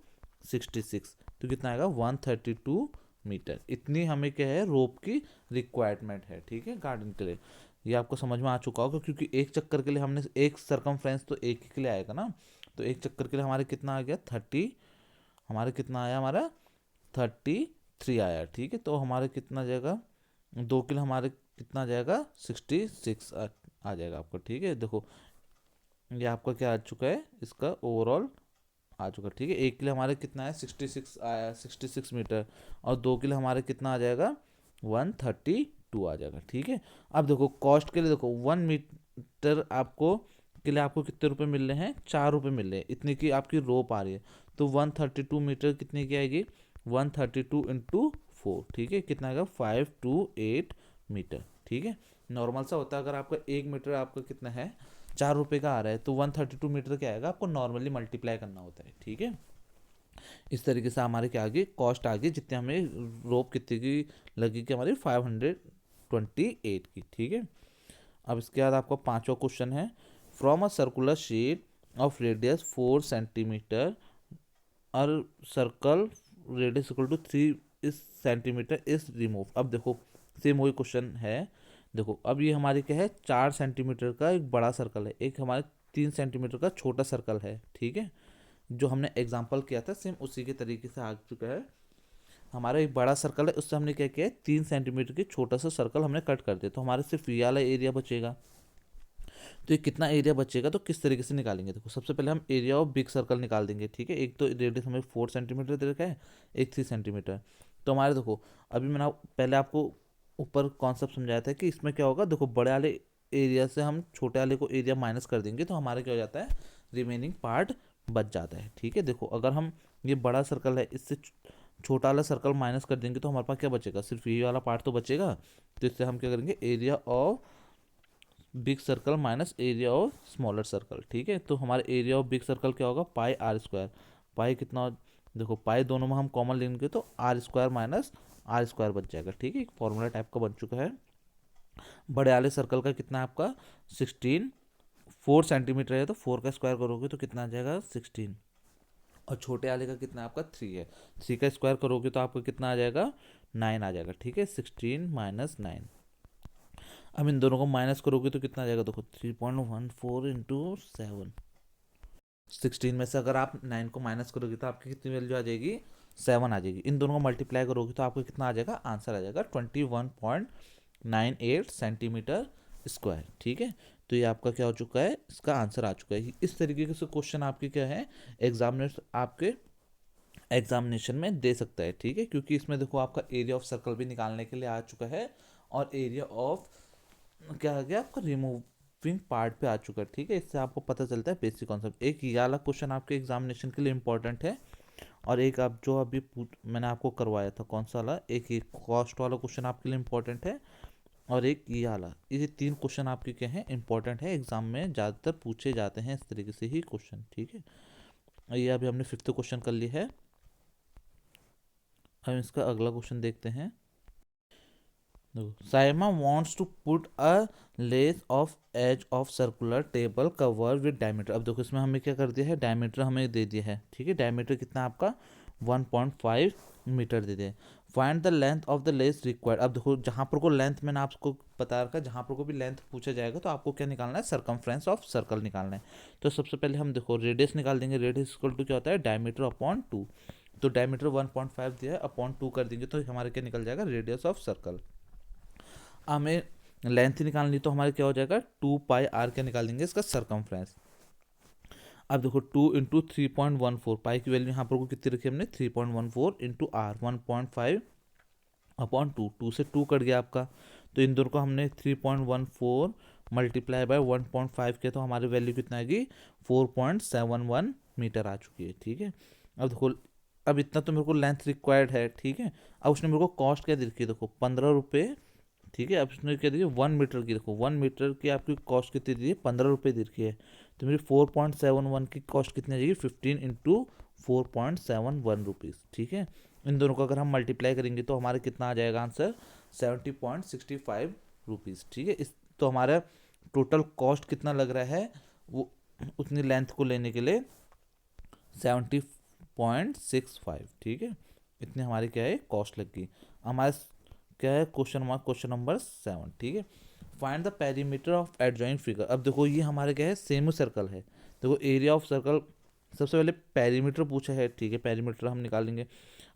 66, तो कितना आएगा 132 मीटर। इतनी हमें क्या है रोप की रिक्वायरमेंट है, ठीक है, गार्डन के लिए। ये आपको समझ में आ चुका होगा, क्योंकि एक चक्कर के लिए हमने एक सरकमफ्रेंस तो एक ही के लिए आएगा ना, तो एक चक्कर के लिए हमारे कितना आ गया 30, हमारे कितना आया, हमारा 33 आया, ठीक है। तो हमारे कितना जाएगा 2 किलो, हमारे कितना आ जाएगा 66 आ जाएगा आपका, ठीक है। देखो ये आपका क्या आ चुका है, इसका ओवरऑल आ चुका है, ठीक है। 1 किलो हमारे कितना है 66 आया, 66 मीटर, और 2 किलो हमारे कितना आ जाएगा 132 आ जाएगा, ठीक है। अब देखो कॉस्ट के लिए, देखो 1 मीटर आपको के लिए आपको कितने रुपए मिल रहे हैं, 4 रुपये मिल रहे हैं, इतनी की आपकी रोप आ रही है। तो 132 मीटर कितने की आएगी, 132 इंटू 4, ठीक है, कितना आएगा 528 मीटर, ठीक है। नॉर्मल सा होता है, अगर आपका 1 मीटर आपका कितना है 4 रुपये का आ रहा है, तो 132 मीटर क्या आएगा, आपको नॉर्मली मल्टीप्लाई करना होता है, ठीक है। इस तरीके से हमारे क्या आ गई कॉस्ट आ गई, जितने हमें रोप कितने की लगेगी, हमारी 528 की, ठीक है। अब इसके बाद आपका 5वां क्वेश्चन है, from a circular sheet of radius 4 centimetre और circle radius equal to 3 centimetre is remove. अब देखो सेम वही क्वेश्चन है, देखो अब ये हमारे क्या है 4 सेंटीमीटर का एक बड़ा सर्कल है, एक हमारे 3 सेंटीमीटर का छोटा सर्कल है, ठीक है। जो हमने एग्जाम्पल किया था सेम उसी के तरीके से आ चुका है। हमारा एक बड़ा सर्कल है, उससे हमने क्या किया है 3 सेंटीमीटर की छोटा सा सर्कल हमने कट कर दिया, तो हमारे सिर्फ ये वाला एरिया बचेगा। तो ये कितना एरिया बचेगा, तो किस तरीके से निकालेंगे, देखो सबसे पहले हम एरिया ऑफ बिग सर्कल निकाल देंगे, ठीक है। एक तो रेडियस हमें 4 सेंटीमीटर दे रखा है, एक 3 सेंटीमीटर, तो हमारे देखो अभी मैंने पहले आपको ऊपर कॉन्सेप्ट समझाया था कि इसमें क्या होगा, देखो बड़े वाले एरिया से हम छोटे वाले को एरिया माइनस कर देंगे, तो हमारे क्या हो जाता है रिमेनिंग पार्ट बच जाता है, ठीक है। देखो अगर हम ये बड़ा सर्कल है, इससे छोटा वाला सर्कल माइनस कर देंगे तो हमारे पास क्या बचेगा, सिर्फ ये वाला पार्ट तो बचेगा। तो इससे हम क्या करेंगे, area of big circle minus area of smaller circle, ठीक है। तो हमारे एरिया ऑफ बिग सर्कल क्या होगा, पाई आर स्क्वायर, पाई कितना, देखो पाई दोनों में हम कॉमन लेंगे तो r square minus r square बच जाएगा, ठीक है। फॉर्मूला टाइप का बन चुका है। बड़े वाले सर्कल का कितना है आपका 16, 4 सेंटीमीटर है तो 4 का स्क्वायर करोगे तो कितना आ जाएगा 16, और छोटे वाले का कितना आपका 3 है, 3 का स्क्वायर करोगे तो आपका कितना आ जाएगा 9 आ जाएगा, ठीक है। 16 माइनस 9। अब इन दोनों को माइनस करोगे तो कितना आ जाएगा, देखो 3.14 इंटू 7। 16 में से अगर आप 9 को माइनस करोगे तो आपकी कितनी वैल्यू आ जाएगी, 7 आ जाएगी। इन दोनों को मल्टीप्लाई करोगे तो आपको कितना आ जाएगा, आंसर आ जाएगा 21.98 सेंटीमीटर स्क्वायर, ठीक है। तो ये आपका क्या हो चुका है, इसका आंसर आ चुका है। इस तरीके से क्वेश्चन आपके क्या है, एग्जामिनेशन आपके एग्जामिनेशन में दे सकता है, ठीक है। क्योंकि इसमें देखो आपका एरिया ऑफ सर्कल भी निकालने के लिए आ चुका है और एरिया ऑफ क्या आ गया आपका रिमूविंग पार्ट पे आ चुका है, ठीक है। इससे आपको पता चलता है बेसिक कॉन्सेप्ट। एक ये वाला क्वेश्चन आपके एग्जामिनेशन के लिए इंपॉर्टेंट है और एक आप जो अभी मैंने आपको करवाया था कौन सा वाला, एक ये कॉस्ट वाला क्वेश्चन आपके लिए इंपॉर्टेंट है और एक ये वाला। ये 3 क्वेश्चन आपके क्या हैं, इंपॉर्टेंट है, एग्जाम में ज़्यादातर पूछे जाते हैं इस तरीके से ही क्वेश्चन, ठीक है। ये अभी हमने 5th क्वेश्चन कर लिया है। हम इसका अगला क्वेश्चन देखते हैं। Saima wants to put a lace of edge of circular table cover with diameter। अब देखो इसमें हमें क्या कर दिया है, डायमीटर हमें दे दिया है, ठीक है। डायमीटर कितना आपका 1.5 मीटर दे दिया। Find the length of the less required. अब देखो जहाँ पर को लेंथ मैंने आपको बता रखा, जहाँ पर को भी लेंथ पूछा जाएगा तो आपको क्या निकालना है, सरकमफ्रेंस ऑफ सर्कल निकालना है। तो सबसे पहले हम देखो रेडियस निकाल देंगे। रेडियस इक्वल टू क्या होता है, डायमीटर अपॉन 2। तो डायमीटर 1.5 दिया है, अपॉन 2 कर देंगे तो हमारे क्या निकल जाएगा, रेडियस ऑफ सर्कल। हमें लेंथ निकालनी तो हमारे क्या हो जाएगा, 2πr क्या निकाल देंगे इसका सरकमफ्रेंस। अब देखो 2 इंटू 3.14, पाई की वैल्यू यहाँ पर को कितनी रखी हमने, 3.14 इंटू आर 1.5 अपॉन 2। 2 से 2 कट गया आपका, तो इन दोनों को हमने 3.14 मल्टीप्लाई बाय 1.5 किया तो हमारी वैल्यू कितना आएगी, 4.71 मीटर आ चुकी है, ठीक है। अब देखो अब इतना तो मेरे को लेंथ रिक्वायर्ड है, ठीक है। अब उसने मेरे को कॉस्ट क्या दे रखी है, देखो 15 रुपये, ठीक है। अब इसने क्या दी है, 1 मीटर की, देखो 1 मीटर की आपकी कॉस्ट कितनी दी है, 15 रुपये दी रखी है। तो मेरी 4.71 की कॉस्ट कितनी आ जाएगी, 15 इंटू 4.71 रुपीज़, ठीक है। इन दोनों को अगर हम मल्टीप्लाई करेंगे तो हमारे कितना आ जाएगा आंसर, 70.65 रुपीज़, ठीक है। इस तो हमारा टोटल कॉस्ट कितना लग रहा है, वो उतनी लेंथ को लेने के लिए 70.65, ठीक है। इतनी हमारी क्या है कॉस्ट लगी। हमारे क्या है क्वेश्चन नंबर 7, ठीक है। Find the perimeter of adjoint figure. अब देखो ये हमारे क्या है, सेमी सर्कल है। देखो एरिया ऑफ सर्कल, सबसे पहले पेरीमीटर पूछा है, ठीक है। पेरीमीटर हम निकालेंगे।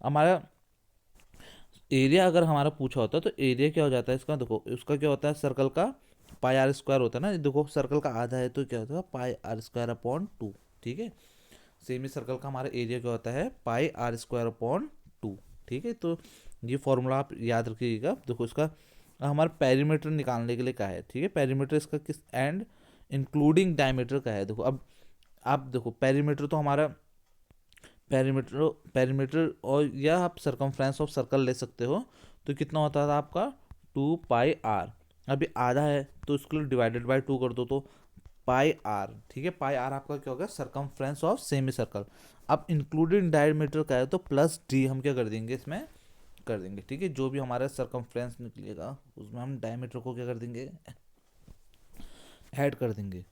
हमारा एरिया अगर हमारा पूछा होता है तो एरिया क्या हो जाता है इसका, देखो उसका क्या होता है, सर्कल का पाई आर स्क्वायर होता है ना। देखो सर्कल का आधा है तो क्या होता है, पाई आर स्क्वायर अपॉन 2, ठीक है। सेमी सर्कल का हमारा एरिया क्या होता है, पाई आर स्क्वायर अपॉन 2, ठीक है। तो ये फॉर्मूला आप याद रखिएगा। देखो इसका हमारा पेरीमीटर निकालने के लिए क्या है, ठीक है। पेरीमीटर इसका किस एंड इंक्लूडिंग डायमीटर का है। देखो अब आप देखो पेरीमीटर तो हमारा पेरीमीटर पेरीमीटर और या आप सरकमफ्रेंस ऑफ सर्कल ले सकते हो। तो कितना होता था आपका 2πr। अभी आधा है तो इसके लिए डिवाइडेड बाय 2 कर दो तो पाई आर, ठीक है। पाई आर आपका क्या होगा, सरकमफ्रेंस ऑफ सेमी सर्कल। अब इंक्लूडेड डायमीटर का है तो प्लस डी हम क्या कर देंगे इसमें कर देंगे, ठीक है। जो भी हमारा सरकमफ्रेंस निकलेगा उसमें हम डायमीटर को क्या कर देंगे, ऐड कर देंगे।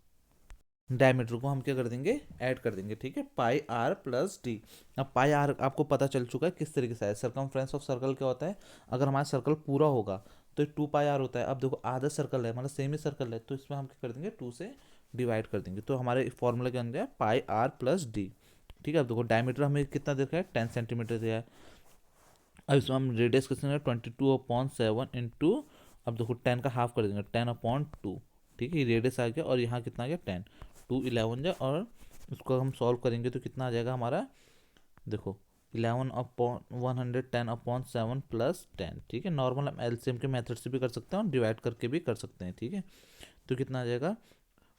डायमीटर को हम क्या कर देंगे, ऐड कर देंगे, ठीक है। पाई आर प्लस डी। अब पाई आर आपको पता चल चुका है किस तरीके से है। सरकमफ्रेंस ऑफ सर्कल क्या होता है, अगर हमारा सर्कल पूरा होगा तो 2πr होता है। अब देखो आधा सर्कल है, मतलब सेमी सर्कल है, तो इसमें हम क्या कर देंगे, 2 से डिवाइड कर देंगे। तो हमारे फॉर्मूला क्या बन गया, पाई आर प्लस डी, ठीक है। अब देखो डायमीटर हमें कितना देखा है, 10 सेंटीमीटर दिया है। अब इसमें हम रेडियस कितने 22/7 इंटू, अब देखो 10 का हाफ कर देंगे, 10/2, ठीक है। रेडियस आ गया और यहाँ कितना आ गया 10, 2 11 जाए और इसको हम सॉल्व करेंगे तो कितना आ जाएगा हमारा, देखो 11/110/7 प्लस 10, ठीक है। नॉर्मल हम एलसीएम के मेथड से भी कर सकते हैं और डिवाइड करके भी कर सकते हैं, ठीक है। तो कितना आ जाएगा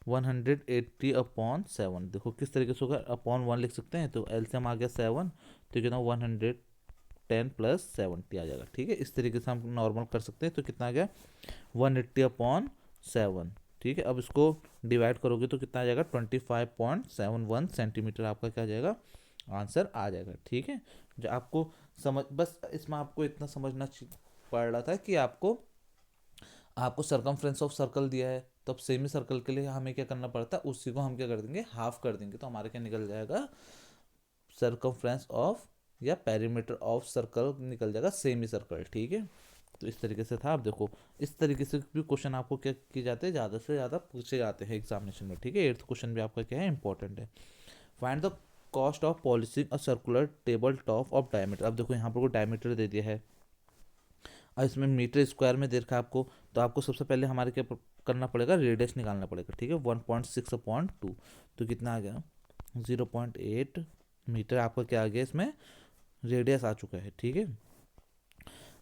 180/7। देखो किस तरीके से होगा, अपॉन 1 लिख सकते हैं तो एलसीएम आ गया 7, तो कितना 110 प्लस 70 आ जाएगा, ठीक है। इस तरीके से हम नॉर्मल कर सकते हैं। तो कितना आ गया 180/7, ठीक है। अब इसको डिवाइड करोगे तो कितना आ जाएगा 25.71 सेंटीमीटर आपका क्या आ जाएगा, आंसर आ जाएगा, ठीक है। जो आपको समझ, बस इसमें आपको इतना समझना पड़ रहा था कि आपको आपको सरकमफ्रेंस ऑफ सर्कल दिया है तो अब सेमी सर्कल के लिए हमें क्या करना पड़ता है, उसी को हम क्या कर देंगे, हाफ कर देंगे। तो हमारे क्या निकल जाएगा, सरकमफ्रेंस ऑफ या पेरीमीटर ऑफ सर्कल निकल जाएगा सेमी सर्कल, ठीक है। तो इस तरीके से था। आप देखो इस तरीके से भी क्वेश्चन आपको क्या किए जाते हैं, ज़्यादा से ज़्यादा पूछे जाते हैं एग्जामिनेशन में, ठीक है। 8th क्वेश्चन भी आपका क्या है, इंपॉर्टेंट है। Find the cost of polishing a circular table top of diameter. अब देखो यहाँ पर को डायमीटर दे दिया है और इसमें मीटर स्क्वायर में दे रखा है आपको, तो आपको सबसे पहले हमारे क्या करना पड़ेगा, रेडियस निकालना पड़ेगा, ठीक है। 1.6/2 तो कितना आ गया, 0.8 मीटर आपका क्या आ गया, इसमें रेडियस आ चुका है, ठीक है।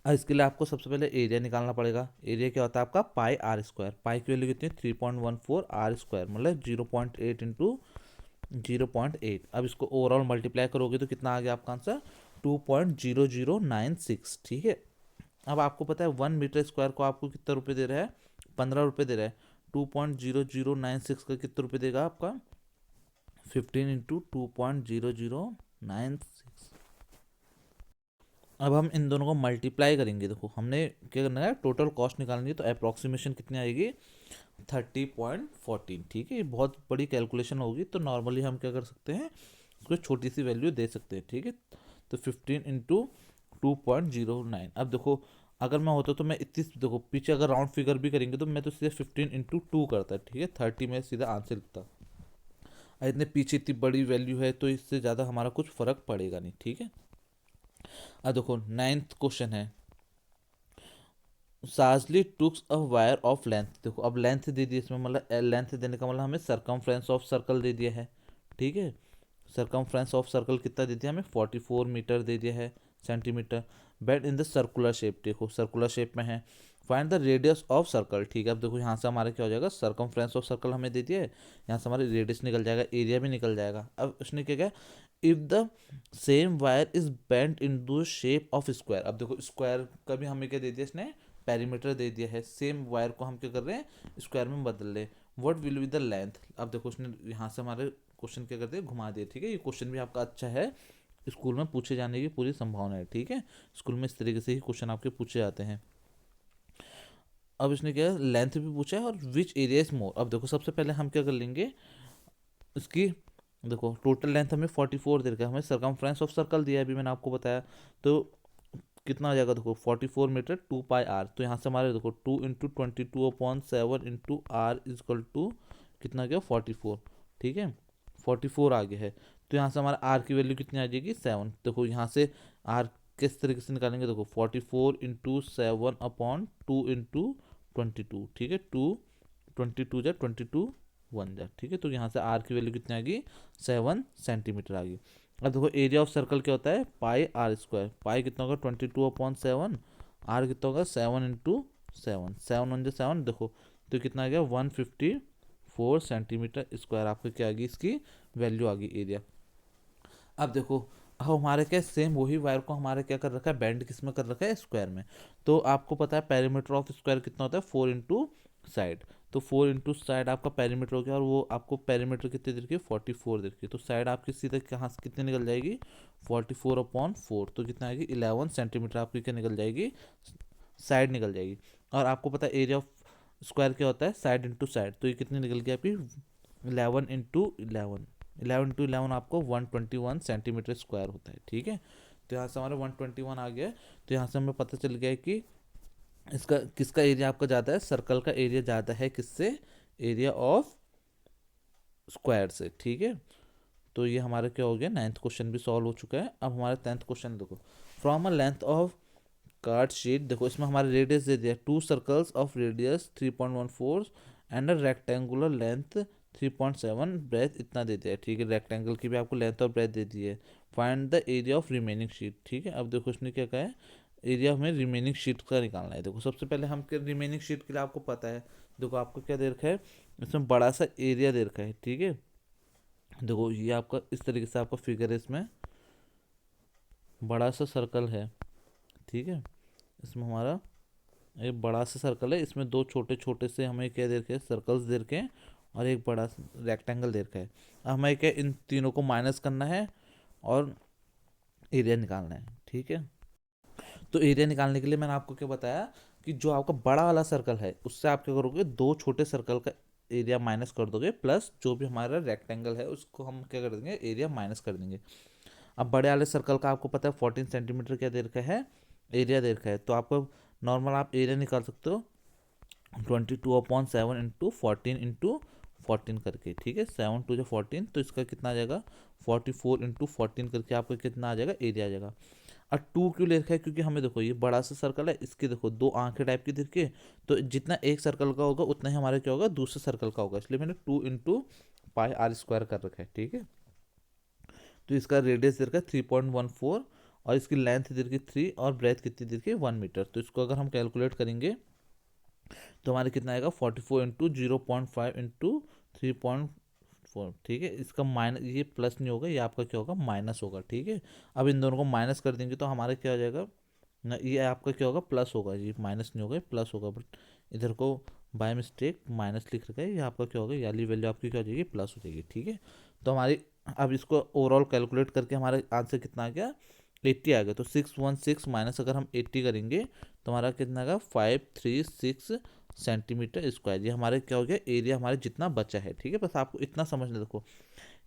अब इसके लिए आपको सबसे पहले एरिया निकालना पड़ेगा। एरिया क्या होता है आपका, पाई आर स्क्वायर। पाई की वैल्यू कितनी है, 3.14 आर स्क्वायर, मतलब 0.8 इंटू 0.8। अब इसको ओवरऑल मल्टीप्लाई करोगे तो कितना आ गया आपका आंसर, 2.0096, ठीक है। अब आपको पता है 1 मीटर स्क्वायर को आपको कितना रुपये दे रहा है, 15 रुपये दे रहा है। 2.0096 का कितना रुपये देगा आपका, 15 इंटू 2.0096। अब हम इन दोनों को मल्टीप्लाई करेंगे। देखो हमने क्या करना है, टोटल कॉस्ट निकालनी है, तो अप्रॉक्सीमेशन कितनी आएगी, 30.14, ठीक है। ये बहुत बड़ी कैलकुलेशन होगी, तो नॉर्मली हम क्या कर सकते हैं, उसको छोटी सी वैल्यू दे सकते हैं, ठीक है। तो 15 इंटू 2.09। अब देखो अगर मैं होता तो मैं इतनी, देखो पीछे अगर राउंड फिगर भी करेंगे तो मैं तो सीधे 15 इंटू 2 करता, ठीक है। 30 में सीधा आंसर लिखता। इतने पीछे इतनी बड़ी वैल्यू है तो इससे ज़्यादा हमारा कुछ फर्क पड़ेगा नहीं, ठीक है। अब देखो 9th क्वेश्चन है, Sajli takes a wire of length. देखो अब लेंथ दे दी इसमें, मतलब लेंथ देने का मतलब हमें सरकमफ्रेंस ऑफ सर्कल दे दिया है, ठीक है। सरकमफ्रेंस ऑफ सर्कल कितना दे दिया हमें, 44 मीटर दे दिया है, centimetre. Bed in the circular shape, देखो सर्कुलर शेप में है। Find the radius of circle, ठीक है। अब देखो यहाँ से हमारा क्या हो जाएगा, सरकमफ्रेंस ऑफ सर्कल हमें दे दिया है, यहाँ से हमारा रेडियस निकल जाएगा, एरिया भी निकल जाएगा। अब उसने क्या किया, if the same wire is bent in the shape of square. अब देखो स्क्वायर का भी हमें क्या दे दिया इसने, पेरीमीटर दे दिया है। सेम वायर को हम क्या कर रहे हैं, स्क्वायर में बदल रहे हैं। What will be the length. अब देखो उसने यहाँ से हमारे क्वेश्चन क्या करते हैं, घुमा दिए, ठीक है। ये क्वेश्चन भी आपका अच्छा है, स्कूल में पूछे जाने की पूरी संभावना है, ठीक है। स्कूल में इस तरीके से ही क्वेश्चन आपके पूछे जाते हैं। अब इसने क्या लेंथ भी पूछा है और विच एरिया इज मोर। अब देखो सबसे पहले हम क्या कर लेंगे, इसकी देखो टोटल लेंथ हमें 44 दे रखा है, हमें सरकमफ्रेंस ऑफ सर्कल दिया है, अभी मैंने आपको बताया। तो कितना आ जाएगा, देखो 44 मीटर 2 पाई आर। तो यहाँ से हमारे देखो 2 into 22/7 into r equal to कितना गया, 44, ठीक है। 44 आ गया है। तो यहाँ से हमारा आर की वैल्यू कितनी आ जाएगी, 7। देखो यहाँ से आर किस तरीके से निकालेंगे, देखो 44 इंटू 7/2 इंटू 22, ठीक है। 22 जा 22 1 जा, ठीक है। तो यहाँ से आर की वैल्यू कितनी आ गई, 7 सेंटीमीटर आ गई। अब देखो एरिया ऑफ सर्कल क्या होता है, पाई आर स्क्वायर। पाई कितना होगा, 22/7। आर कितना होगा, 7 इंटू 7, 7 देखो तो कितना आ गया, 154 सेंटीमीटर स्क्वायर आपका क्या आ गई, इसकी वैल्यू आ गई एरिया। अब देखो अब हमारे क्या सेम वही वायर को हमारे क्या कर रखा है, बैंड किस में कर रखा है, स्क्वायर में। तो आपको पता है पेरीमीटर ऑफ स्क्वायर कितना होता है, 4 इंटू साइड। तो 4 इंटू साइड आपका पेरीमीटर हो गया, और वो आपको पेरीमीटर कितने दे रखी है, 44 दे रखी है। तो साइड आपकी सीधे कहाँ से कितनी निकल जाएगी, 44/4, तो कितना आएगी, 11 सेंटीमीटर आपकी क्या निकल जाएगी, साइड निकल जाएगी। और आपको पता है एरिया ऑफ स्क्वायर क्या होता है, साइड इंटू साइड। तो ये कितनी निकल गई आपकी, 11 इंटू 11 आपको 121 सेंटीमीटर स्क्वायर होता है, ठीक है। तो यहाँ से हमारा 121 आ गया है। तो यहाँ से हमें पता चल गया है कि इसका किसका एरिया आपका ज़्यादा है, सर्कल का एरिया ज़्यादा है किससे, एरिया ऑफ स्क्वायर से, ठीक है। तो ये हमारा क्या हो गया, 9th क्वेश्चन भी सॉल्व हो चुका है। अब हमारा 10th क्वेश्चन देखो, from a length of card sheet. देखो इसमें हमारे रेडियस दे दिया, 2 circles of radius 3.14 and a rectangular length 3.7, breadth इतना दे दिया है, ठीक है। रेक्टेंगल की भी आपको लेंथ और ब्रेथ दे दी है। Find the area of remaining sheet, ठीक है। अब देखो उसने क्या कहा है, एरिया हमें रिमेनिंग शीट का निकालना है। देखो सबसे पहले हम रिमेनिंग शीट के लिए आपको पता है, देखो आपको क्या दे रखा है, इसमें बड़ा सा एरिया दे रखा है, ठीक है। देखो ये आपका इस तरीके से आपका फिगर है, इसमें बड़ा सा सर्कल है, ठीक है। इसमें हमारा एक बड़ा सा सर्कल है, इसमें दो छोटे छोटे से हमें क्या दे रखे हैं, सर्कल्स दे रखे हैं, और एक बड़ा रेक्टेंगल दे रखा है। अब हमें क्या इन तीनों को माइनस करना है और एरिया निकालना है, ठीक है। तो एरिया निकालने के लिए मैंने आपको क्या बताया कि जो आपका बड़ा वाला सर्कल है उससे आप क्या करोगे, दो छोटे सर्कल का एरिया माइनस कर दोगे, प्लस जो भी हमारा रेक्टेंगल है उसको हम क्या कर देंगे, एरिया माइनस कर देंगे। अब बड़े वाले सर्कल का आपको पता है 14 सेंटीमीटर क्या दे रखा है, एरिया दे रखा है। तो आपको नॉर्मल आप एरिया निकाल सकते हो 22/7 इंटू 14 करके, ठीक है। 7×2 = 14, तो इसका कितना आ जाएगा 44/14 करके आपका कितना आ जाएगा, एरिया आ जाएगा। और 2 क्यों ले रखा है, क्योंकि हमें देखो ये बड़ा सा सर्कल है, इसके देखो दो आंखें टाइप की दिखे, तो जितना एक सर्कल का होगा उतना ही हमारे क्या होगा, दूसरे सर्कल का होगा, इसलिए मैंने 2 × πr² कर रखा है, ठीक है। तो इसका रेडियस दे रखा है 3.14 और इसकी लेंथ दे रखी 3 और ब्रेथ कितनी दे रखी है 1 मीटर। तो इसको अगर हम कैलकुलेट करेंगे तो हमारे कितना आएगा 44/0.5/3.4, ठीक है। इसका माइनस, ये प्लस नहीं होगा, ये आपका क्या होगा, माइनस होगा, ठीक है। अब इन दोनों को माइनस कर देंगे तो हमारे क्या हो जाएगा ना, ये आपका क्या होगा, प्लस होगा, ये माइनस नहीं होगा, ये प्लस होगा, बट इधर को बाय मिस्टेक माइनस लिख रखा है, ये आपका क्या होगा, ये वाली वैल्यू आपकी क्या हो जाएगी, प्लस हो जाएगी, ठीक है। तो हमारी अब इसको ओवरऑल कैलकुलेट करके हमारा आंसर कितना आ गया, 80 आ गया। तो 616 माइनस अगर हम 80 करेंगे तो हमारा कितना आएगा 536 सेंटीमीटर स्क्वायर। ये हमारे क्या हो गया, एरिया हमारे जितना बचा है, ठीक है। बस आपको इतना समझना, देखो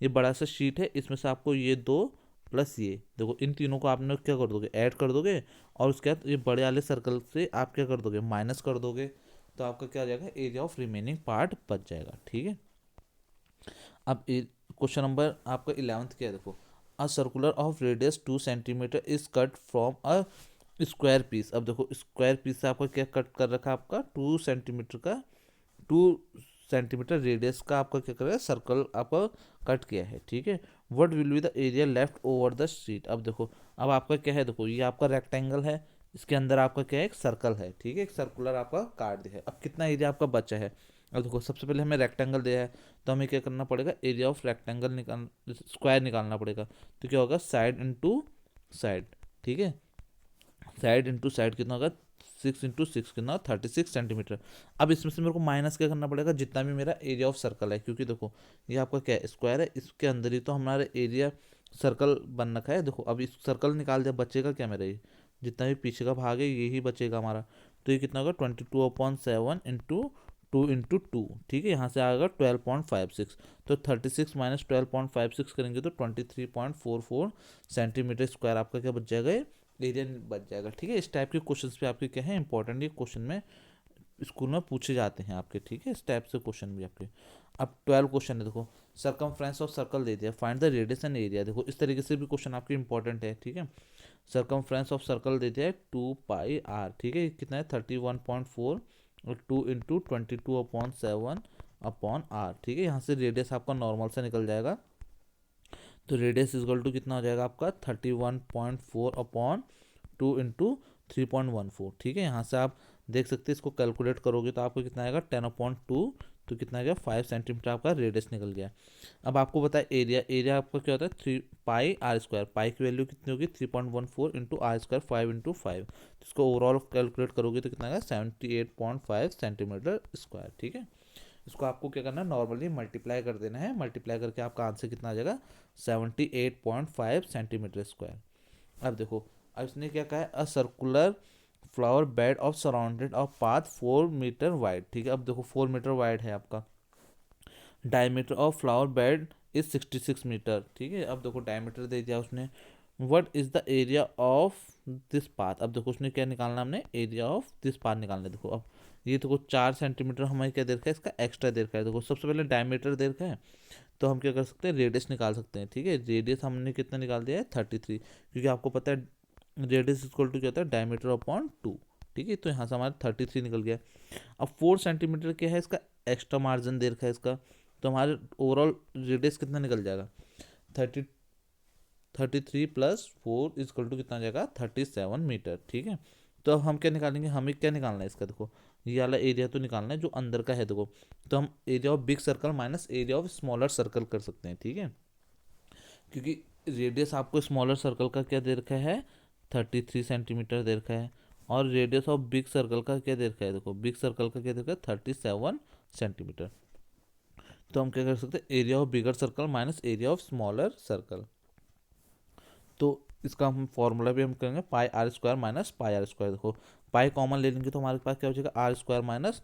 ये बड़ा सा शीट है, इसमें से आपको ये दो प्लस ये देखो, इन तीनों को आपने क्या कर दोगे, ऐड कर दोगे, और उसके बाद ये बड़े वाले सर्कल से आप क्या कर दोगे, माइनस कर दोगे, तो आपका क्या आ जाएगा, एरिया ऑफ रिमेनिंग पार्ट बच जाएगा, ठीक है। अब क्वेश्चन नंबर आपका 11th क्या है, देखो a circular of radius 2 centimetre is cut from a square piece. अब देखो स्क्वायर पीस से आपका क्या कट कर रखा है, आपका 2 सेंटीमीटर का, 2 सेंटीमीटर रेडियस का आपका क्या करेगा, सर्कल आपका कट किया है, ठीक है। What will be the area left over the sheet. अब देखो, अब आपका क्या है, देखो ये आपका रेक्टेंगल है, इसके अंदर आपका क्या है, एक सर्कल है, ठीक है, एक सर्कुलर आपका काट दिया है। अब कितना एरिया आपका बचा है, अब देखो सबसे पहले हमें रेक्टेंगल दिया है, तो हमें क्या करना पड़ेगा, एरिया ऑफ रेक्टेंगल निकाल, स्क्वायर निकालना पड़ेगा। तो क्या होगा, साइड इंटू साइड, ठीक है, साइड इंटू साइड कितना होगा, 6 × 6 कितना, 36 सेंटीमीटर। अब इसमें से मेरे को माइनस क्या करना पड़ेगा, जितना भी मेरा एरिया ऑफ सर्कल है, क्योंकि देखो ये आपका क्या है, स्क्वायर है, इसके अंदर ही तो हमारा एरिया सर्कल बन रखा है। देखो अब इस सर्कल निकाल दिया, बचेगा क्या मेरा, ये जितना भी पीछे का भाग है यही बचेगा हमारा। तो ये कितना होगा 22/7 इंटू 2 × 2, ठीक है। यहाँ से आएगा 12.56, तो 36 माइनस 12.56 करेंगे तो 23.44 सेंटीमीटर स्क्वायर आपका क्या बच जाएगा, एरिया बच जाएगा, ठीक है। इस टाइप के क्वेश्चंस पे आपके क्या है, इंपॉर्टेंट, ये क्वेश्चन में स्कूल में पूछे जाते हैं आपके, ठीक है, इस टाइप से क्वेश्चन भी आपके। अब 12 क्वेश्चन है, देखो सरकमफ्रेंस ऑफ सर्कल दे दिया, find the radius and area. देखो इस तरीके से भी क्वेश्चन आपके इंपॉर्टेंट है, ठीक है। सरकमफ्रेंस ऑफ सर्कल दे दिया है 2πr, ठीक है, कितना है 31.4 और 2 × 22/7/r, ठीक है। यहाँ से रेडियस आपका नॉर्मल से निकल जाएगा, तो रेडियस इजगल टू कितना हो जाएगा आपका 31.4/2 × 3.14, ठीक है। यहाँ से आप देख सकते हैं, इसको कैलकुलेट करोगे तो आपको कितना आएगा 10/2, तो कितना आ गया 5 सेंटीमीटर आपका रेडियस निकल गया। अब आपको बताया एरिया, एरिया आपका क्या होता है 3πr², पाई की वैल्यू कितनी होगी 3.14 इंटू r², 5 × 5, तो इसको ओवरऑल कैलकुलेट करोगे तो कितना आएगा 78.5 सेंटीमीटर स्क्वायर, ठीक है। इसको आपको क्या करना है, नॉर्मली मल्टीप्लाई कर देना है, मल्टीप्लाई करके आपका आंसर कितना आ जाएगा 78.5 सेंटीमीटर स्क्वायर। अब देखो, अब इसने क्या कहा है, a circular flower bed of surrounded of path 4 metre wide, ठीक है। अब देखो 4 मीटर वाइड है आपका, diameter of flower bed is 66 metre, ठीक है। अब देखो डायमीटर दे दिया उसने, what is the area of this path. अब देखो उसने क्या निकालना, हमने एरिया ऑफ दिस पाथ निकालना है। देखो अब ये देखो 4 सेंटीमीटर हमें क्या दे रखा है, इसका एक्स्ट्रा दे रखा है। देखो सबसे पहले डायमीटर दे रखा है, तो हम क्या कर सकते हैं, रेडियस निकाल सकते हैं, ठीक है। रेडियस हमने कितना निकाल दिया है 33, क्योंकि आपको पता है रेडियस इक्वल टू क्या होता है, डायमीटर अपॉन 2, ठीक है। तो यहाँ से हमारा 33 निकल गया। अब 4 सेंटीमीटर क्या है, इसका एक्स्ट्रा मार्जिन दे रखा है इसका, तो हमारे ओवरऑल रेडियस कितना निकल जाएगा 30 33 + 4 इक्वल टू कितना आ जाएगा 37 मीटर, ठीक है। तो अब हम क्या निकालेंगे, हमें क्या निकालना है इसका, देखो ये वाला एरिया तो निकालना है जो अंदर का है। देखो तो हम area of big circle minus area of smaller circle कर सकते हैं, ठीक है, क्योंकि रेडियस आपको स्मॉलर सर्कल का क्या दे रखा है 33 सेंटीमीटर दे रखा है, और रेडियस ऑफ बिग सर्कल का क्या दे रखा है, देखो बिग सर्कल का क्या दे रखा है 37 सेंटीमीटर। तो हम क्या कर सकते हैं, area of bigger circle minus area of smaller circle. तो इसका हम फॉर्मूला भी हम करेंगे πr² माइनस πr²। देखो पाई कॉमन ले लेंगे तो हमारे पास क्या हो जाएगा r² माइनस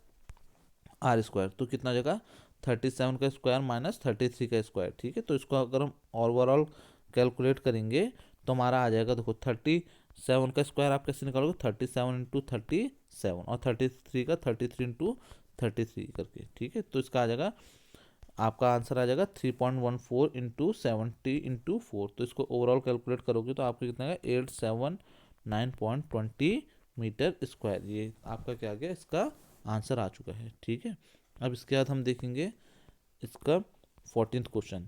r², तो कितना हो जाएगा 37 का स्क्वायर माइनस 33 का स्क्वायर, ठीक है। तो इसको अगर हम ओवरऑल कैलकुलेट करेंगे तो हमारा आ जाएगा, देखो 37 का स्क्वायर आप कैसे निकालोगे, 37 × 37 और 33 का 33 × 33 करके, ठीक है। तो इसका आ जाएगा, आपका आंसर आ जाएगा 3.14 इंटू 70 × 4। तो इसको ओवरऑल कैलकुलेट करोगे तो आपको कितना है, 879.20 मीटर स्क्वायर। ये आपका क्या आ गया, इसका आंसर आ चुका है, ठीक है। अब इसके बाद हम देखेंगे इसका 14th question.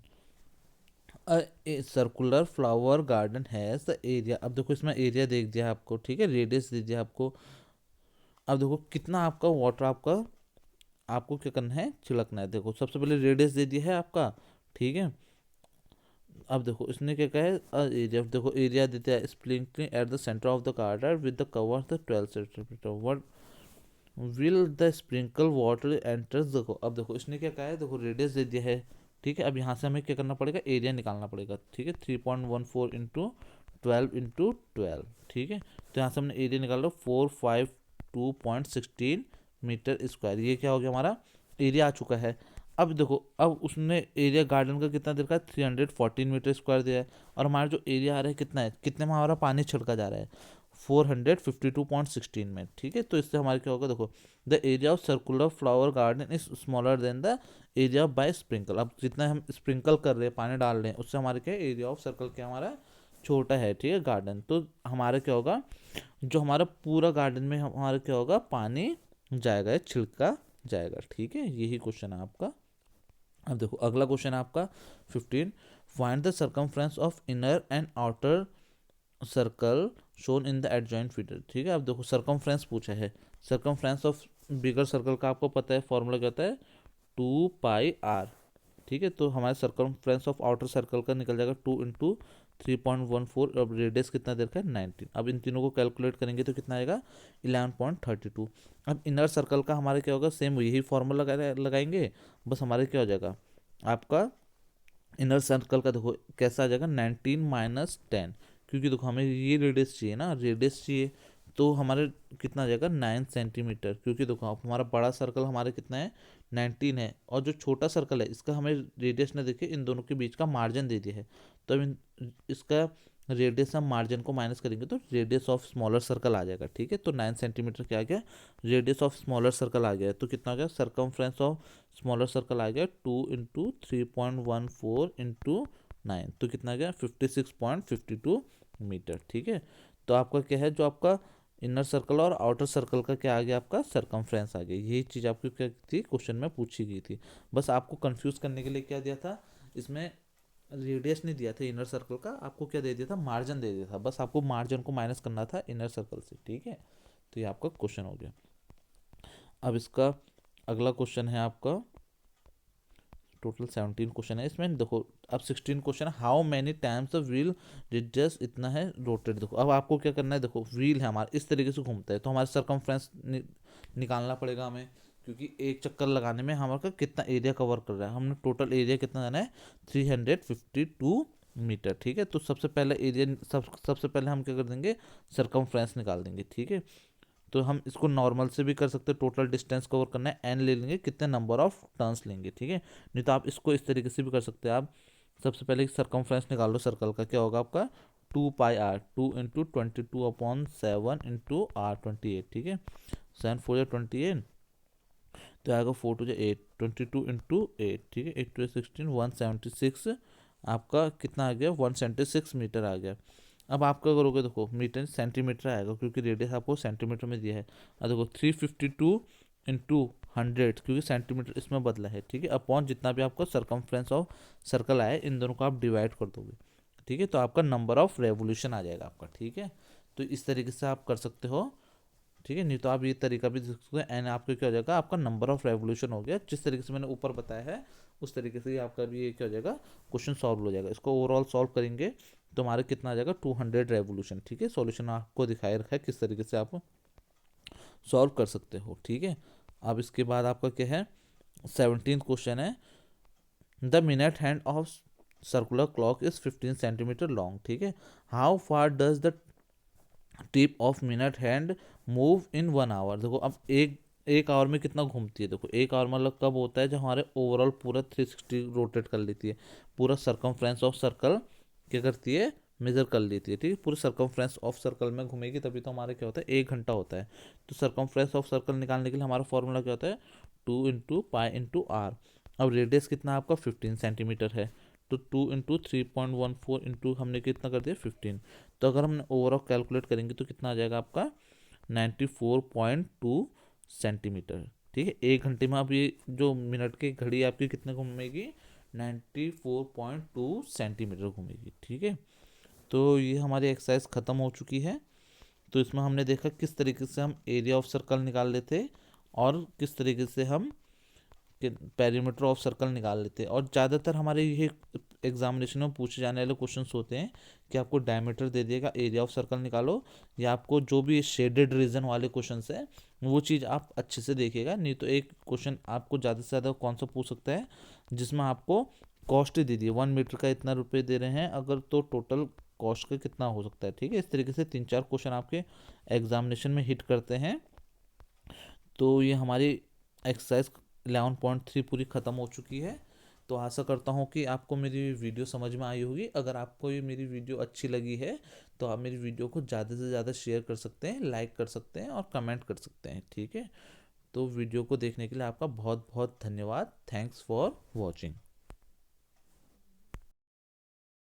Circular flower garden has the area. अब देखो इसमें एरिया देख दिया आपको, ठीक है, रेडियस दे दिया आपको। अब देखो कितना आपका वाटर आपको क्या करना है, छिड़कना है। देखो सबसे पहले रेडियस दे दिया है आपका, ठीक है। अब देखो इसने क्या कहा है, एरिया, देखो एरिया देता है, sprinkling at the centre of the garden with the cover the 12 centimetre, what will the sprinkle water enters. देखो अब देखो इसने क्या कहा है, देखो रेडियस दे दिया है, ठीक है। अब यहाँ से हमें क्या करना पड़ेगा, एरिया निकालना पड़ेगा, ठीक है। 3.14 इंटू 12 × 12, ठीक है। तो यहाँ से हमने एरिया निकाल लो 452.16 मीटर स्क्वायर। ये क्या हो गया, हमारा एरिया आ चुका है। अब देखो, अब उसने एरिया गार्डन का कितना दे रखा है, 314 मीटर स्क्वायर दिया है। और हमारा जो एरिया आ रहा है कितना है, कितने में हमारा पानी छिड़का जा रहा है, 452.16 में, ठीक है। तो इससे हमारे क्या होगा, देखो the area of circular flower garden is smaller than the area bye sprinkle. अब जितना हम स्प्रिंकल कर रहे हैं, पानी डाल रहे हैं, उससे हमारे क्या एरिया ऑफ सर्कल क्या हमारा छोटा है, ठीक है, गार्डन। तो हमारा क्या होगा, जो हमारा पूरा गार्डन में हमारा क्या होगा, पानी जाएगा, छिड़का जाएगा, ठीक है। यही क्वेश्चन है आपका। अब देखो अगला क्वेश्चन है आपका 15। Find the circumference of inner and outer circle shown in the adjoint figure, ठीक है। अब देखो सर्कमफ्रेंस पूछा है। सर्कमफ्रेंस ऑफ बिगर सर्कल का आपको पता है, फॉर्मूला क्या होता है, 2πr, ठीक है। तो हमारे सर्कमफ्रेंस ऑफ आउटर सर्कल का निकल जाएगा 2 इंटू 3.14। अब रेडियस कितना देर का है, 19। अब इन तीनों को कैलकुलेट करेंगे तो कितना आएगा, 11.32। अब इनर सर्कल का हमारे क्या होगा, सेम यही फॉर्मूला लगाएंगे, बस हमारे क्या हो जाएगा आपका इनर सर्कल का, देखो कैसा आ जाएगा, 19 - 10, क्योंकि देखो हमें ये रेडियस चाहिए ना, रेडियस चाहिए, तो हमारे कितना आ जाएगा 9 सेंटीमीटर, क्योंकि देखो अब हमारा बड़ा सर्कल हमारे कितना है 19 है, और जो छोटा सर्कल है इसका हमें रेडियस ने देखिए इन दोनों के बीच का मार्जिन दे दिया है। तो अब इसका रेडियस हम मार्जिन को माइनस करेंगे तो रेडियस ऑफ स्मॉलर सर्कल आ जाएगा, ठीक है। तो 9 सेंटीमीटर क्या आ गया, रेडियस ऑफ स्मॉलर सर्कल आ गया। तो कितना आ गया, सर्कमफ्रेंस ऑफ स्मॉलर सर्कल आ गया 2 इंटू 3.14 इंटू 9, तो कितना आ गया 56.52 मीटर, ठीक है। तो आपका क्या है, जो आपका इनर सर्कल और आउटर सर्कल का क्या आ गया, आपका सर्कमफ्रेंस आ गया। यही चीज़ आपकी क्या थी, क्वेश्चन में पूछी गई थी। बस आपको कंफ्यूज करने के लिए क्या दिया था, इसमें रेडियस नहीं दिया था इनर सर्कल का, आपको क्या दे दिया था, मार्जिन दे दिया था, बस आपको मार्जिन को माइनस करना था इनर सर्कल से, ठीक है। तो ये आपका क्वेश्चन हो गया। अब इसका अगला क्वेश्चन है आपका, टोटल 17 क्वेश्चन है इसमें। देखो अब 16 क्वेश्चन है, how many times the wheel did इतना है रोटेट। देखो अब आपको क्या करना है, देखो व्हील है हमारा इस तरीके से घूमता है, तो हमारे सर्कमफ्रेंस निकालना पड़ेगा हमें, क्योंकि एक चक्कर लगाने में हमारा कितना एरिया कवर कर रहा है, हमने टोटल एरिया कितना जाना है 352 मीटर, ठीक है। तो सबसे पहले एरिया सबसे पहले हम क्या कर देंगे, सर्कमफ्रेंस निकाल देंगे, ठीक है। तो हम इसको नॉर्मल से भी कर सकते हैं, टोटल डिस्टेंस कवर करना है, एन ले लेंगे, कितने नंबर ऑफ टर्न्स लेंगे, ठीक है। नहीं तो आप इसको इस तरीके से भी कर सकते हैं, आप सबसे पहले सर्कमफ्रेंस निकाल लो सर्कल का, क्या होगा आपका 2πr, 2 × 22/7 इंटू r28, ठीक है। 7×4 = 28, तो आएगा 4×2 = 8, 22 × 8, ठीक है, 8×2 = 16, 176, आपका कितना आ गया 176 मीटर आ गया। अब आप क्या करोगे, देखो मीटर सेंटीमीटर आएगा, क्योंकि रेडियस आपको सेंटीमीटर में दिया है। अब देखो 352 इंटू 100, क्योंकि सेंटीमीटर इसमें बदला है, ठीक है, अपॉन जितना भी आपका सर्कमफ्रेंस ऑफ सर्कल आए, इन दोनों को आप डिवाइड कर दोगे, ठीक है। तो आपका नंबर ऑफ रेवोल्यूशन आ जाएगा आपका, ठीक है। तो इस तरीके से आप कर सकते हो, ठीक है। नहीं तो आप ये तरीका भी देख सकते हैं, एन आपका क्या हो जाएगा, आपका नंबर ऑफ रेवोल्यूशन हो गया, जिस तरीके से मैंने ऊपर बताया है उस तरीके से ही आपका भी ये क्या हो जाएगा, क्वेश्चन सॉल्व हो जाएगा। इसको ओवरऑल सॉल्व करेंगे तो हमारे कितना आ जाएगा 200 रेवोल्यूशन, ठीक है। सॉल्यूशन आपको दिखाई रखा है किस तरीके से आप सॉल्व कर सकते हो, ठीक है। अब इसके बाद आपका क्या है 17 क्वेश्चन है, the minute hand of circular clock is 15 centimetre long, ठीक है। How far does the tip of minute hand move in 1 hour. देखो अब एक आवर में कितना घूमती है, देखो एक आवर मतलब कब होता है जब हमारे ओवरऑल पूरा 360 रोटेट कर लेती है, पूरा सर्कमफ्रेंस ऑफ सर्कल क्या करती है, मेजर कर लेती है, ठीक है। पूरे सर्कमफ्रेंस ऑफ सर्कल में घूमेगी, तभी तो हमारा क्या होता है 1 घंटा होता है। तो सर्कमफ्रेंस ऑफ सर्कल निकालने के लिए हमारा फॉर्मूला क्या होता है, 2 × पाई × r। अब रेडियस कितना आपका 15 सेंटीमीटर है, तो 2 × 3.14 इंटू हमने कितना कर दिया 15। तो अगर हम ओवरऑल कैलकुलेट करेंगे तो कितना आ जाएगा आपका 94.2 सेंटीमीटर, ठीक है। 1 घंटे में अब ये जो मिनट की घड़ी आपकी कितने घूमेगी, 94.2 सेंटीमीटर घूमेगी, ठीक है। तो ये हमारी एक्सरसाइज ख़त्म हो चुकी है। तो इसमें हमने देखा किस तरीके से हम एरिया ऑफ सर्कल निकाल लेते और किस तरीके से हम पेरीमीटर ऑफ सर्कल निकाल लेते हैं। और ज़्यादातर हमारे ये एग्जामिनेशन में पूछे जाने वाले क्वेश्चंस होते हैं कि आपको डायमीटर दे देगा, एरिया ऑफ सर्कल निकालो, या आपको जो भी शेडेड रीजन वाले क्वेश्चंस है वो चीज़ आप अच्छे से देखिएगा। नहीं तो एक क्वेश्चन आपको ज़्यादा से ज़्यादा कौन सा पूछ सकता है जिसमें आपको कॉस्ट ही दे दी है, 1 मीटर का इतना रुपये दे रहे हैं अगर, तो टोटल कॉस्ट का कितना हो सकता है, ठीक है। इस तरीके से 3-4 क्वेश्चन आपके एग्जामिनेशन में हिट करते हैं। तो ये हमारी एक्सरसाइज 11.3 पूरी ख़त्म हो चुकी है। तो आशा करता हूँ कि आपको मेरी वीडियो समझ में आई होगी। अगर आपको ये मेरी वीडियो अच्छी लगी है तो आप मेरी वीडियो को ज़्यादा से ज़्यादा शेयर कर सकते हैं, लाइक कर सकते हैं और कमेंट कर सकते हैं, ठीक है। तो वीडियो को देखने के लिए आपका बहुत बहुत धन्यवाद। Thanks for watching.